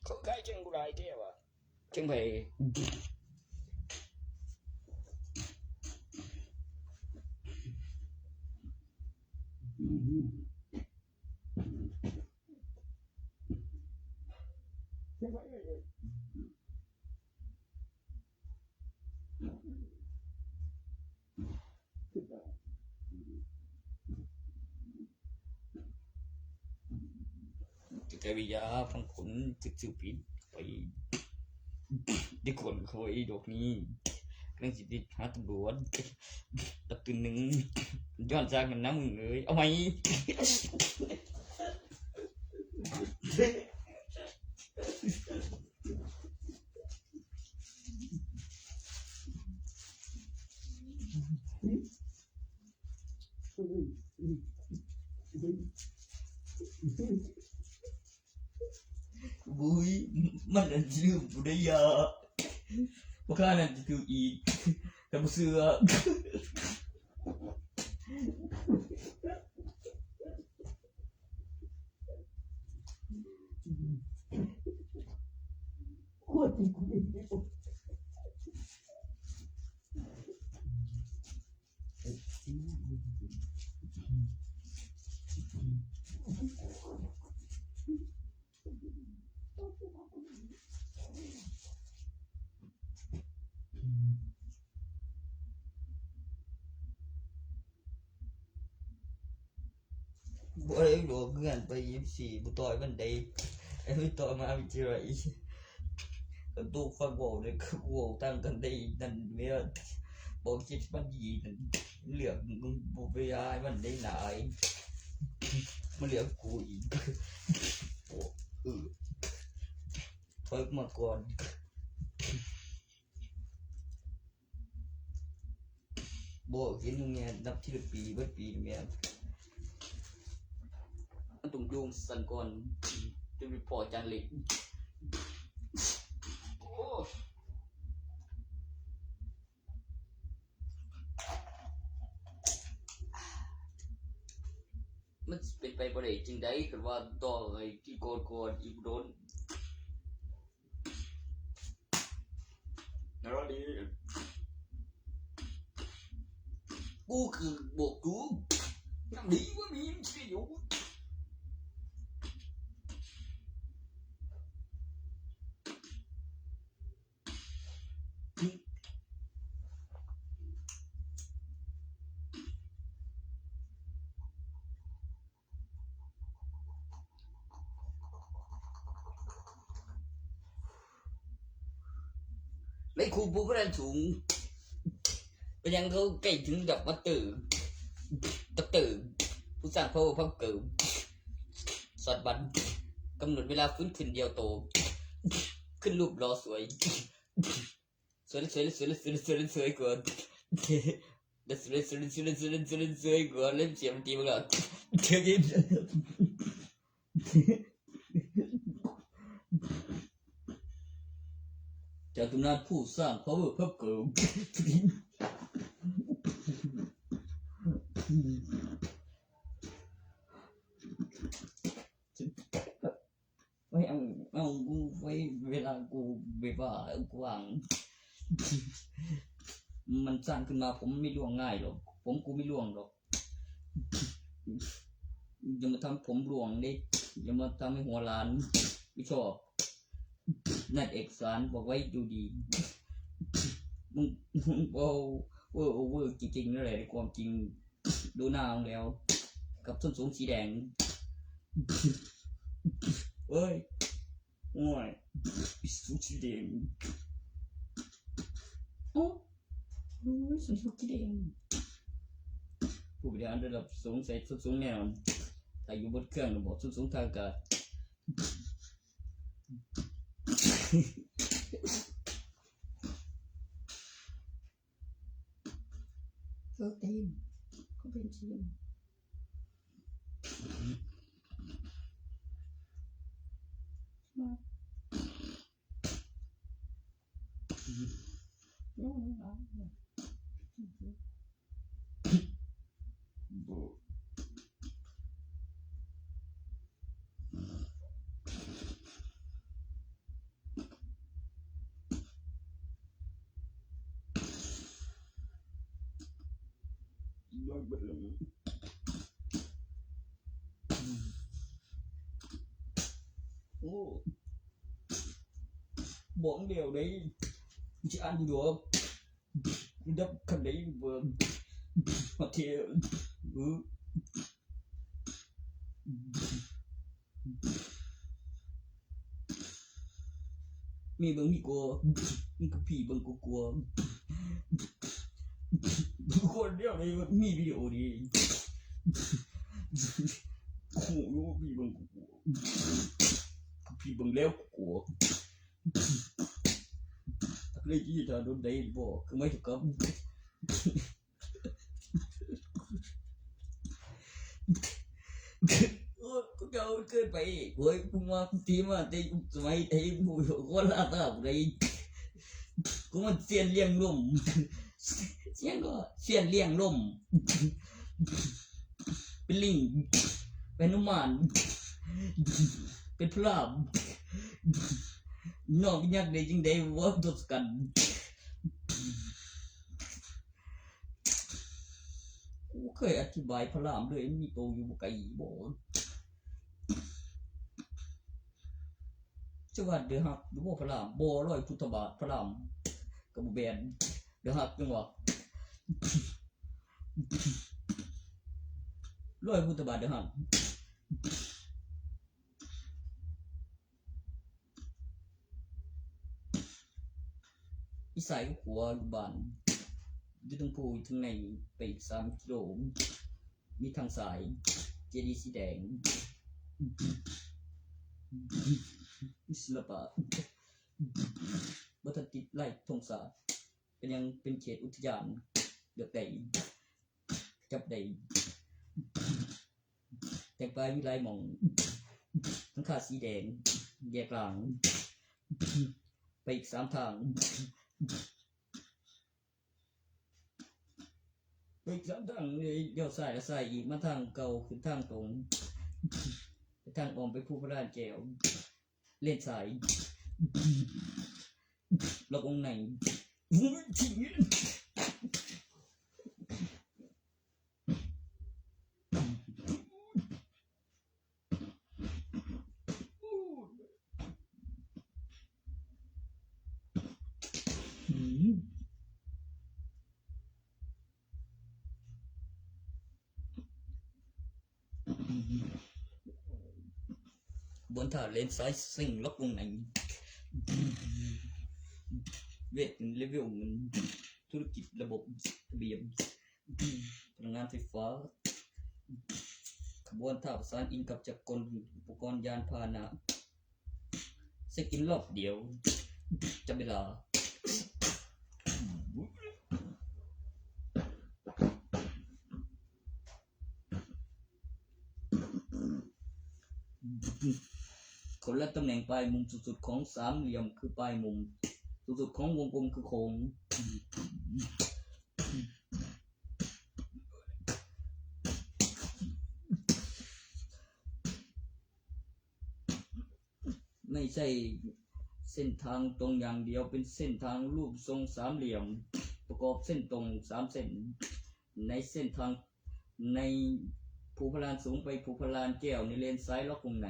S1: เขาขายจังกูได้แท้ว่ะจังไปแต่วิยาฟังคนสึกผิดไปได้คนเขาไอ้ดอกนี้เรื่องสิทธิ์หาตำรวจตักตื่นหนึ่งย้อนจากกันน้ำมึงเลยเอาไหมบุ้ยมันอันลืมบุได้ยาบ่ค่านั่นจะคืออีกแต่บ่เสือโคตรจริงกูเองบ่ได้บอกเพื่อนไป24บ่ต่อยมันได้ ไม่ต่อมาวิจัยกันตู้ฟังบอกเลยคือกูตั้งกันได้นั่นเมื่อบอกคิดมันยีนั่นเหลือมึงบุไปยายมันได้ไหนมันเหลือกูอีกโอ้เพิ่งมาก่อนบอกเห็นมึงเนี่ยนับที่ปีเมื่อปีเนี่ยมันต้องโยงสันก่อนจะมีพอจันเล็กมันเป็นไปบ่ได้จริงได้คือว่าต่อไอ้ที่โกนอีกโดนนั่นดีกูคือบอกกูน้ำดีว่ามีสิ่งอยู่ไม่คูบุกระสูงไปยังเขาใกล้ถึงดอกมะตื่นตะตื่นผู้สร้างพระพักเกิดสอดบันกำหนดเวลาฟื้นขึ้นเดียวโตขึ้นรูปรอสวยสวยกว่าสวยกว่าเล่นเสียงตีมันก่อนเท่กินจากตำนานผู้สร้างพระพักเกิดไม่เอาไว้เวลากูแบบว่ากวางมันสร้างขึ้นมาผมไม่ล่วงง่ายหรอกกูไม่ล่วงหรอกอย่ามาทำผมล่วงดิอย่ามาทำให้หัวล้านไม่ชอบนั่นเอกสารบอกไว้ดูดีมึงโอ้เวอร์จริงๆนั่นแหละในความจริงดูหน้าของแล้วกับส้นสูงสีแดงเอ้ยโอ้ยสูงสีแดงโอ้ยสูงสีแดงผู้บริหารระดับสูงใส่ส้นสูงแน่นอนแต่อยู่บนเครื่องระบบส้นสูงทางอากาศเออทีมก็เป็นทีมมาโอ้ยย้อนไปเลยโอ้บอกเดียวđấy chỉ ăn được đắp khăn đấy vừa mà thì mi bưng mi cô mi cái pì bưng cô con đeo này mi video đi khổ pì bưng cô pì bưng leo của lấy gì ra đốn đấy bỏ cứ mấy chục cấm có đâu cơn phải với cũng tí mà thấy mày thấy mùi con là tao ở đây cũng mà xiên liêng lùm xiên liêng lùmเป็นลิงเป็นนุ่มมันเป็นพลามน้องยักษ์ได้จริงได้ว่าตัวกันกูเคยอธิบายพลามเลยมีโตอยู่ไกลบ่จังหวัดเดือหักหรือว่าพลามบ่ร้อยพุทธบาทพลามกับบุเบนเดือหักจังหวะร้อยพุทธบาทเดือหัก อีสายกับหัวลูกบ้านอยู่ตรงภูอยู่ทางในไปอีก3 กิโลมีทางสายเจดีย์สีแดงศิลปะบ่ทันติดไล่ธงศาสตร์ก็ยังเป็นเขตอุทยานเลือกได้จับได้แต่งกายวิไลหม่องทั้งขาสีแดงแยกหลังไปอีก3 ทางไปอีก3 ทางเลยเลี้ยวซ้ายแล้วซ้ายอีกมาทางเก่าขึ้นทางตรงไปทางอ้อมไปภูพระลานแก้วเล่นซ้ายล็อกวงในบนท่าเลนซ้ายซิ่งล็อกวงในเวทเลเวลมันธุรกิจระบบทะเบียนพลังงานไฟฟ้าขบวนท่าประสานอินกับจักรกลอุปกรณ์ยานพาหนะเซ็กอินรอบเดียวจับเวลาคนละตำแหน่งปลายมุมสุดๆของสามเหลี่ยมคือปลายมุมสุดๆของวงกลมคือโค้งไม่ใช่เส้นทางตรงอย่างเดียวเป็นเส้นทางรูปทรงสามเหลี่ยมประกอบเส้นตรง3 เส้นในเส้นทางในภูพระลานสูงไปภูพระลานแก้วในเลนซ้ายล็อกวงใน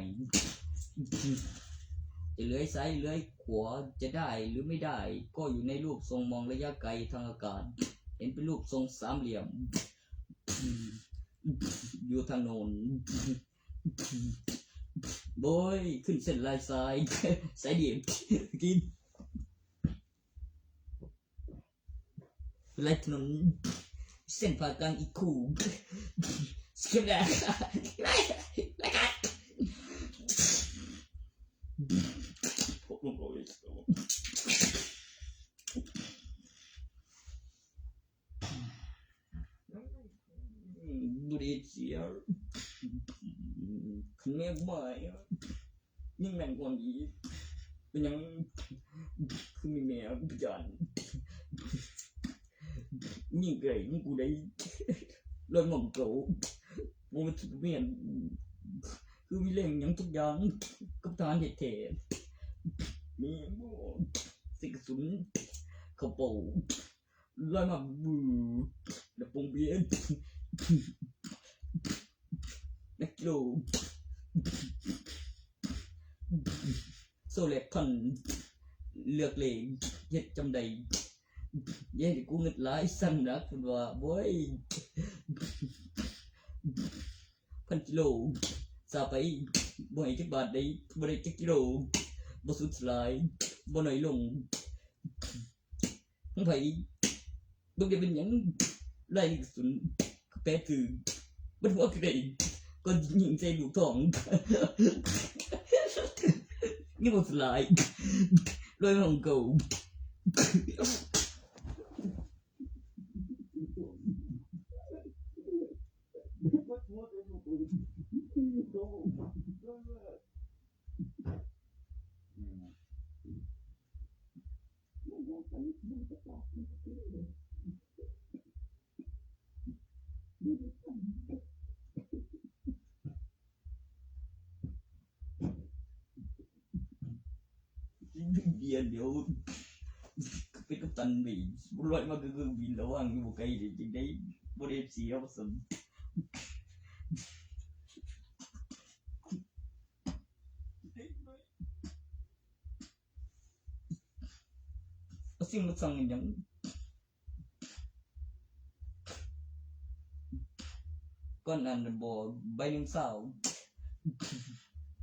S1: จะเลื้อยซ้ายเลื้อยขวาจะได้หรือไม่ได้ก็อยู่ในรูปทรงมองระยะไกลทางอากาศเห็นเป็นรูปทรงสามเหลี่ยมอยู่ทางโน้นโบยขึ้นเส้นลายซ้ายสายเดียวกินไล่ถนนเส้นผ่ากลางอีกคู่สกิปได้ไล่กันบุรีเสียขึ้นแม่บ่อยยิ่งแม่งกว่านี้เป็นยังคือมีแม่พิจารณ์ยิ่งเกยยิ่งกูได้เลยหม่อมเก่ามันถึงเมียนคือมีเรื่องยังทุกอย่างกับทานเหตุเทมีสิกสุนข้าวโป่ลอยมาบูและปงเบียนนักโลโซเล็กทันเลือกเลงเฮ็ดจำได้เย้กูเงิดหลายสั่งนักคุณว่าบ่ย1,000 กิโลซาไปบ่ให้จักบาทได้บ่ได้จักกิโลบ่สุดสลายบ่น้อยลงทั้งไผบ่ได้เป็นหยังไล่สุนแปะคือบ่ว่าคือได้ก็ยิงใส่ลูกท้องนี่บ่สลายลอยของเก่าเบียนเดี๋ยวเป็นกัปตันบีบ่ลอยมาคือบินระวังอยู่บ่ไกลได้จังได๋บ่ได้เสียบ่สมสิ่งมันสั่งอย่างก่อนนั้นบ่ใบ1 สาว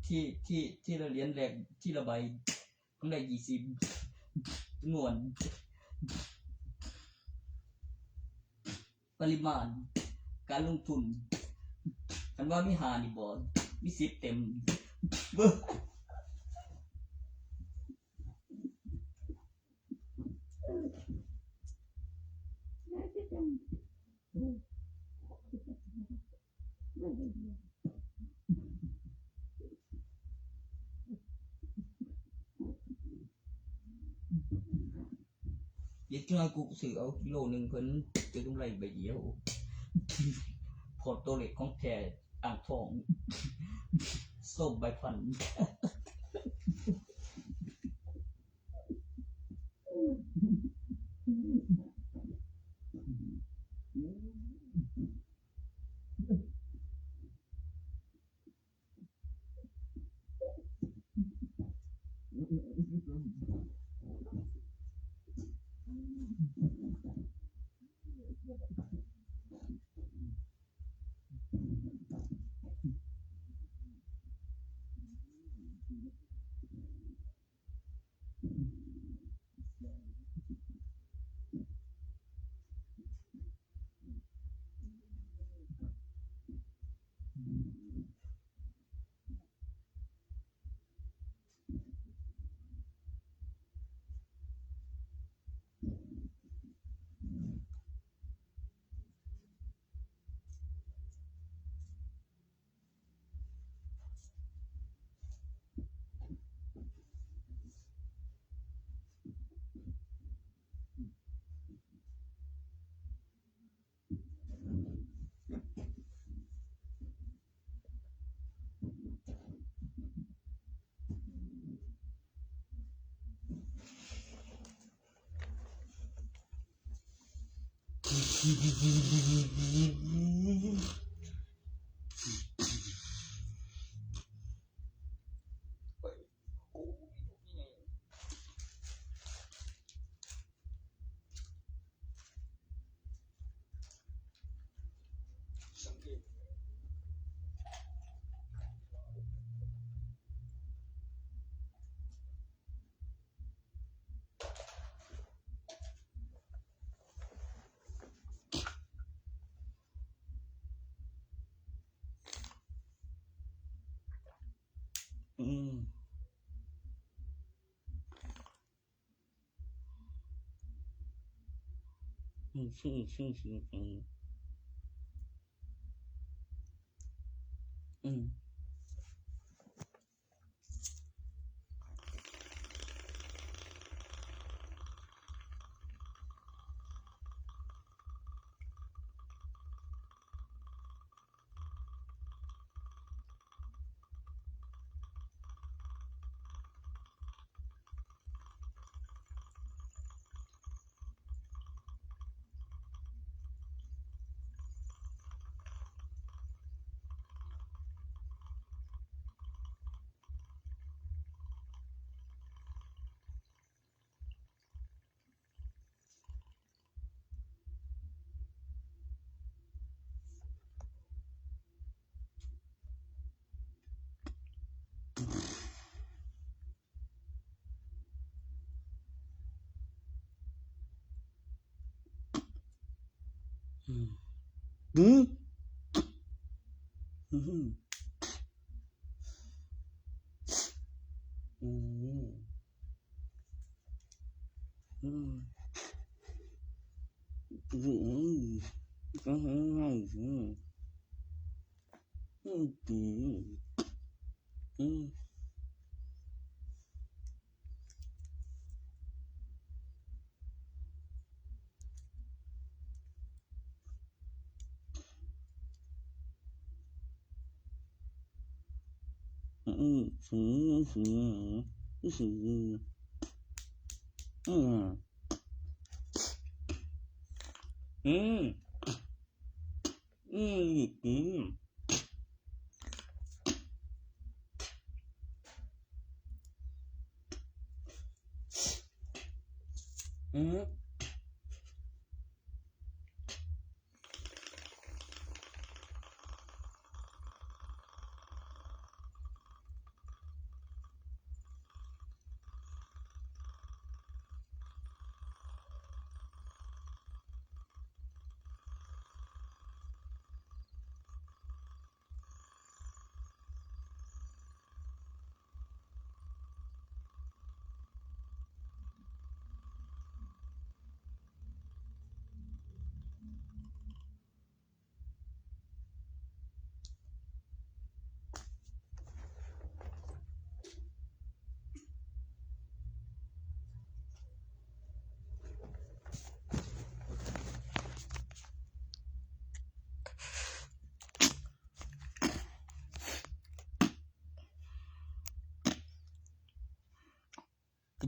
S1: ที่เราเรียนแรกที่ละใบต้องได้20จำนวน ปริมาณการลงทุนคันว่ามี5นี่บ่มี10เต็มเบิ่งเดี๋ยวจังกูซื้อเอากิโลนึงเพิ่นจะกำไรใบเดียวพอตัวเล็กของแท้อ่างทองส้มใบพัน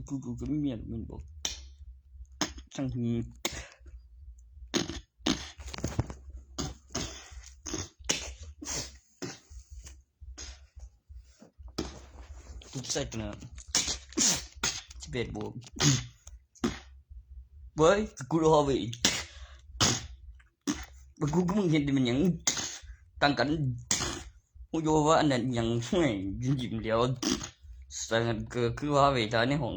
S1: กูก็ไม่มีมันบอกทั้งนี้กูใส่ตัวนั้น11 บวกเว้ยกูรอไว้กูก็มึงเห็นดิมันหยังต่างกันกูโยว่าอันนั้นหยังห่วยยิ้มๆแล้วสังก็คือว่าไว้ตาในห้อง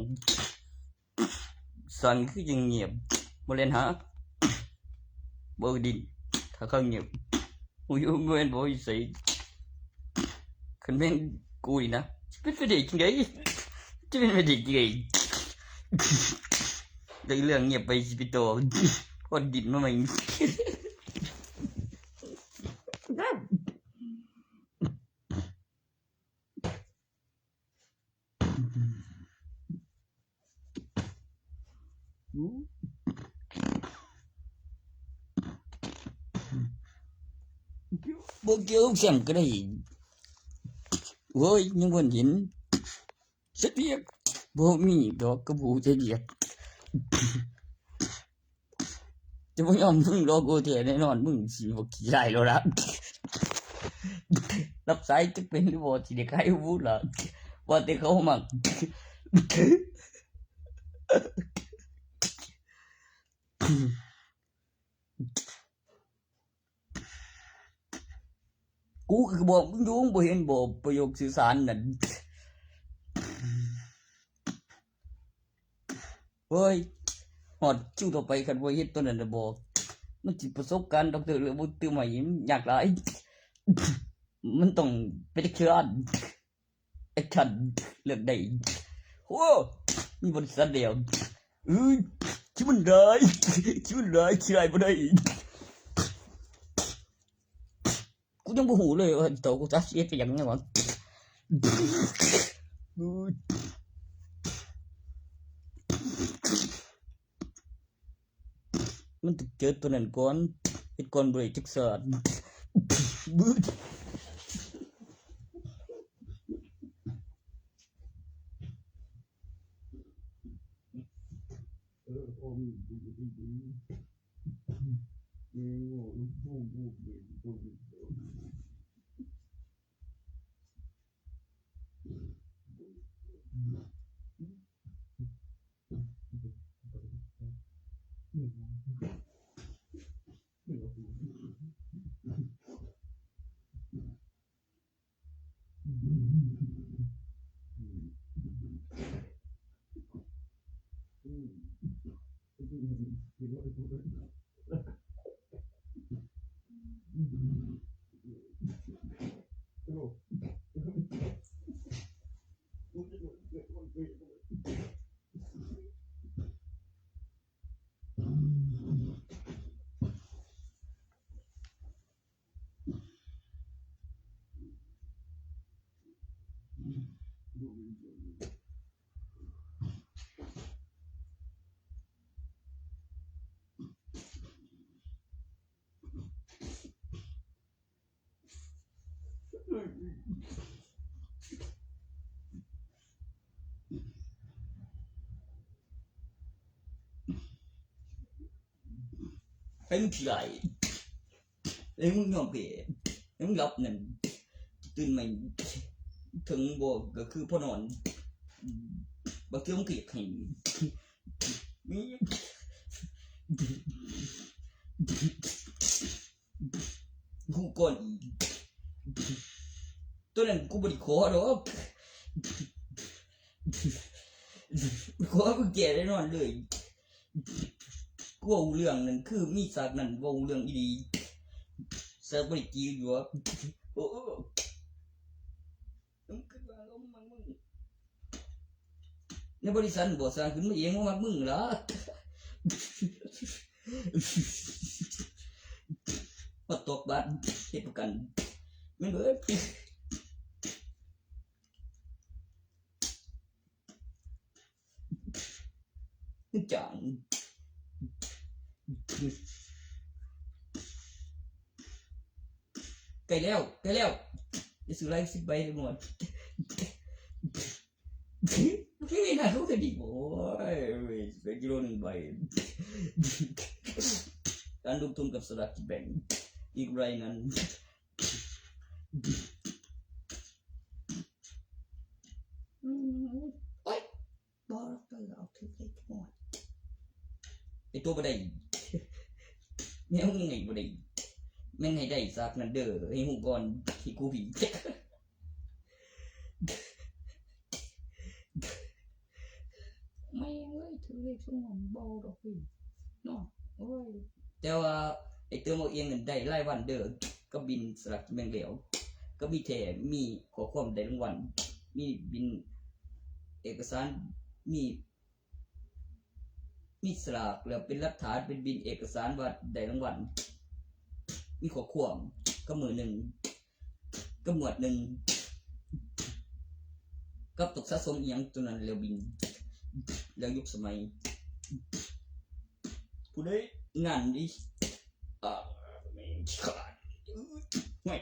S1: สังคือยังเงียบบ่เล่นหาบ่ดินถ้าเขาเงียบกูอยู่บ่เห็นบ่ใส่คันแม่งกูนี่นะเป็นไปได้จังได๋จะเป็นไปได้จังได๋ได้เรื่องเงียบไปสิไปต่อพอดินมาใหม่บ่เกี่ยวแซมก็ได้โอ้ยยังบ่เห็นสักเรียกบ่มีดอกกระบูจะเรียกจะบ่ยอมมึงรอกูแท้แน่นอนมึงสิบ่ขี้ได้แล้วล่ะรับสายจะเป็นหรือบ่สิได้ใครรู้ล่ะว่าแต่เขามักกูก็บอกมึงอยู่บ่เห็นบ่ประโยคสื่อสารนั่นเฮ้ยฮอดคิวต่อไปคันบ่เฮ็ดตัวนั้นน่ะบ่มันสิประสบการณ์ดอกเตอร์หรือบ่ตื้อใหม่ยากหลายมันต้องเป็นแอคชั่นเลือกได้โอ้มีบริษัทเดียวชิมันได้ขี้ได้บ่ได้กูยังบ่ฮู้เลยว่าตัวกูจะเสียไปยังไงวะมันต้องเจอตัวนั้นก่อนเฮ็ดก่อนบ่ได้จักษาเป็นขี้ได้มึงยอมแพ้มึงหลับนั่นตื่นใหม่ถึงบ่ก็คือพอนอนบ่เกี่ยวกับให้กูก่อนตัวนั้นกูบ่ได้ขอดอกขอกูแก่ได้นอนเลยกูเว้าเรื่องนั้นคือมีฉากนั้นเว้าเรื่องอีหลีซะบ่ได้จีอยู่ว่าโอ้มึงคิดว่าเอามึงในบริษัทบ่สร้างขึ้นมาเองว่ามึงล่ะมาตกบัตรเฮ็ดประกันมันเบิดจังใกล้แล้วจะซื้ออะไร10 ใบได้หมด ไม่น่ารู้จะดีโว้ยเป็นกิโลหนึ่งใบการลงทุนกับสลากกินแบ่งอีกไรนั้นโอ๊ยบอกแล้วเอาถือไปทั้งหมดไอตัวบันไดเนี่ยมึงไงบันไดแม่งให้ได้ซากนั่นเด้อให้หูก่อนที่กูผีไม่เว้ยถือเลขสมองเบาดอกพี่เนาะโอ้ยแต่ว่าไอเติมเอาเองเงินได้รายวันเด้อก็บินสลักแบ่งเหลวก็มีแถมมีขอความได้รางวัลมีบินเอกสารมีสลากแล้วเป็นหลักฐานเป็นบินเอกสารว่าได้รางวัลมีขอความก็มือหนึ่งก็หมวดหนึ่งก็ตกสะสมอย่างตัวนั้นแล้วบินแล้วยุคสมัยผู้ใดงานดิไม่ขาดไม่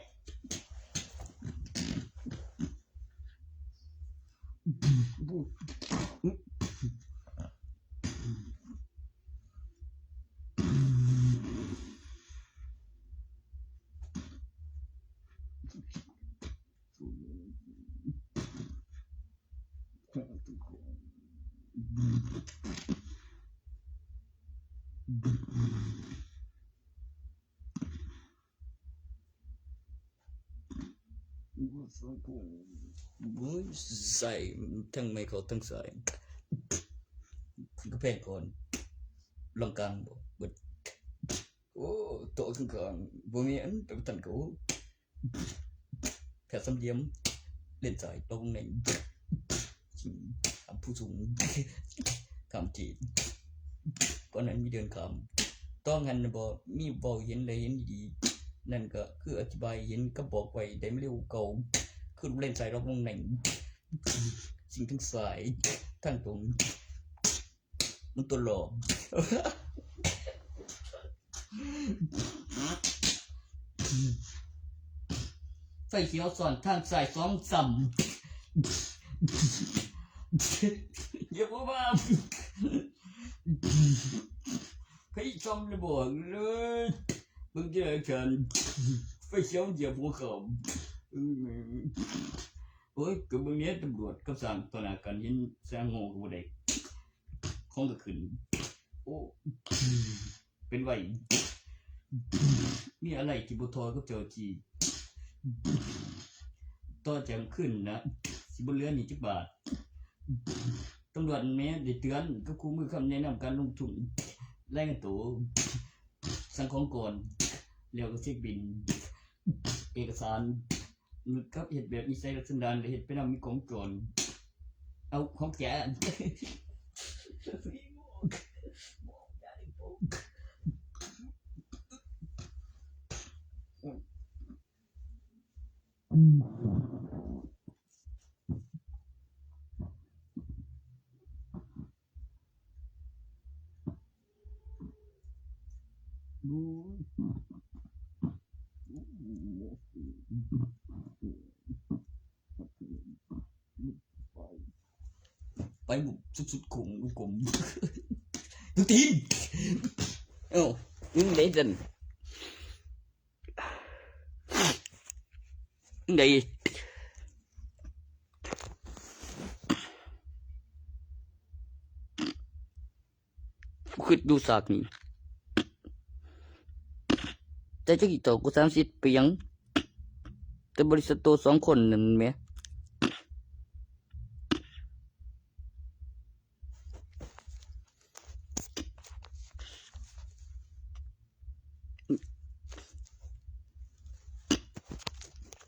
S1: ใส่ทั้งไม่เขาทั้งใส่ก็แพงก่อนลองกลางบ่เบิดโอ้โตขึ้นก่อนบ่มีอันเป็นตันกูแผลสำเดียมเล่นสายตรงไหนทำผู้สูงคำจีบก่อนนั้นมีเดินคำต้องหันบ่มีบ่เห็นเลยเห็นดีนั่นก็คืออธิบายเห็นก็บอกไว้ได้ไม่เร็วเก่าคือเล่นสายรอบวงไหนสิ่งทั้งสายทั้งตรงมันตัวหลอกไฟเขียวสอนทางสายซ้อมซ้ำอย่าบอกว่าพี่จอมเลยบอกเลยมึงเจอฉันไฟเขียวเหยียบหัวเขาโอ้ยกับมึงเนี้ยตำรวจก็สั่งตอนนั้นกันยินแซงโง่กับเด็กคงก็ขึ้นโอ้เป็นไหวมีอะไรที่บุทอก็เจอจีต่อจากขึ้นนะสิบเรือนนี่จักบาทตำรวจแม้ได้เตือนก็คู่มือคำแนะนำการลงทุนแรงตัวสั่งของก่อนแล้วก็เช็คบินเอกสารกับเหตุแบบมีใส่ลักษณะหรือเหตุเป็นมีของโจรเอาของแกไปบุกสุดๆขุมกลมดูตีนเอ้ามึงได้จันมึงได้คิดดูสากนี่แต่จะกี่ตัวกู30 ปียังแต่บริษัทโต2 คนนั่นไหม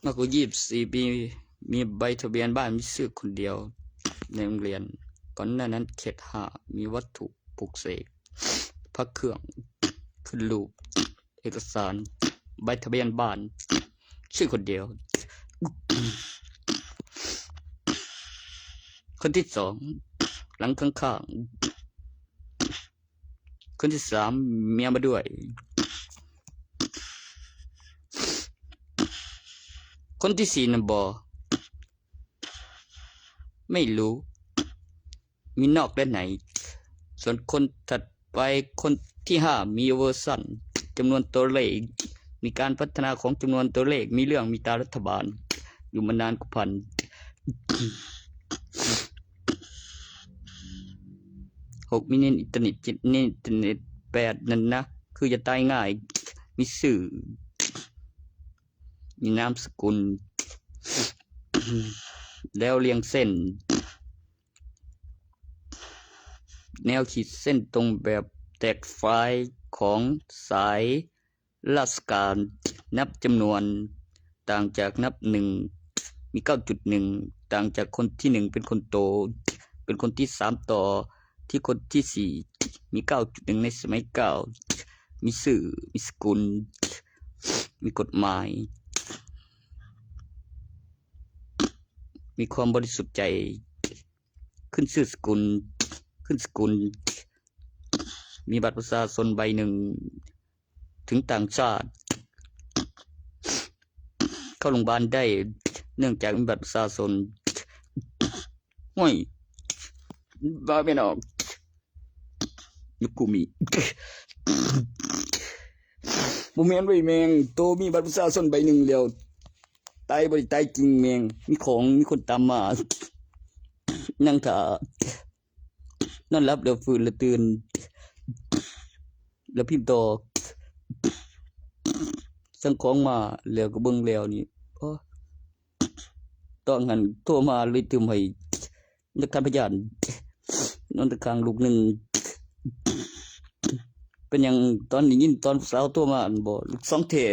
S1: มากกว่า24 ปีมีใบทะเบียนบ้านมีชื่อคนเดียวในโรงเรียนก่อนหน้านั้นเขต5มีวัตถุปลุกเสกพระเครื่องขึ้นรูปเอกสารใบทะเบียนบ้านชื่อคนเดียวคนที่2หลังข้างๆคนที่3เมียมาด้วยคนที่4น่ะบ่ไม่รู้ มีนอกและในส่วนคนถัดไปคนที่5มีเวอร์ชันจำนวนตัวเลขมีการพัฒนาของจำนวนตัวเลขมีเรื่องมีตารัฐบาลอยู่มานานกว่าพัน 6มีเน้นอินเทอร์เน็ต7เน้นอินเทอร์เน็ต8นั่นนะคือจะตายง่ายมีสื่อมีนามสกุล แล้วเรียงเส้นแนวขีดเส้นตรงแบบแตกไฟล์ของสายราชการนับจำนวนต่างจากนับ1มี 9.1 ต่างจากคนที่1เป็นคนโตเป็นคนที่3ต่อที่คนที่4มี 9.1 ในสมัยเก่ามีสื่อมีสกุลมีกฎหมายมีความบริสุทธิ์ใจขึ้นชื่อสกุลขึ้นสกุลมีบัตรประชาชนใบหนึ่งถึงต่างชาติเข้าโรงพยาบาลได้เนื่องจากมีบัตรประชาชนห้อยบ้าไม่ออกยุกูมีบ่แม่นไว้แมงโตมีบัตรประชาชนใบหนึ่งแล้วตายบ่ได้ตายจริงแมงมีของมีคนตามมานั่งท่านอนหลับแล้วฟื้นแล้วตื่นแล้วพิมพ์ต่อสั่งของมาแล้วก็เบิ่งแล้วนี่ตอนนั้นโทรมาเลยตื่มให้นักการพยานนอนตะคางลูกหนึ่งเป็นหยังตอนนี้ยินตอนสาวโทรมาบ่ลูก2เท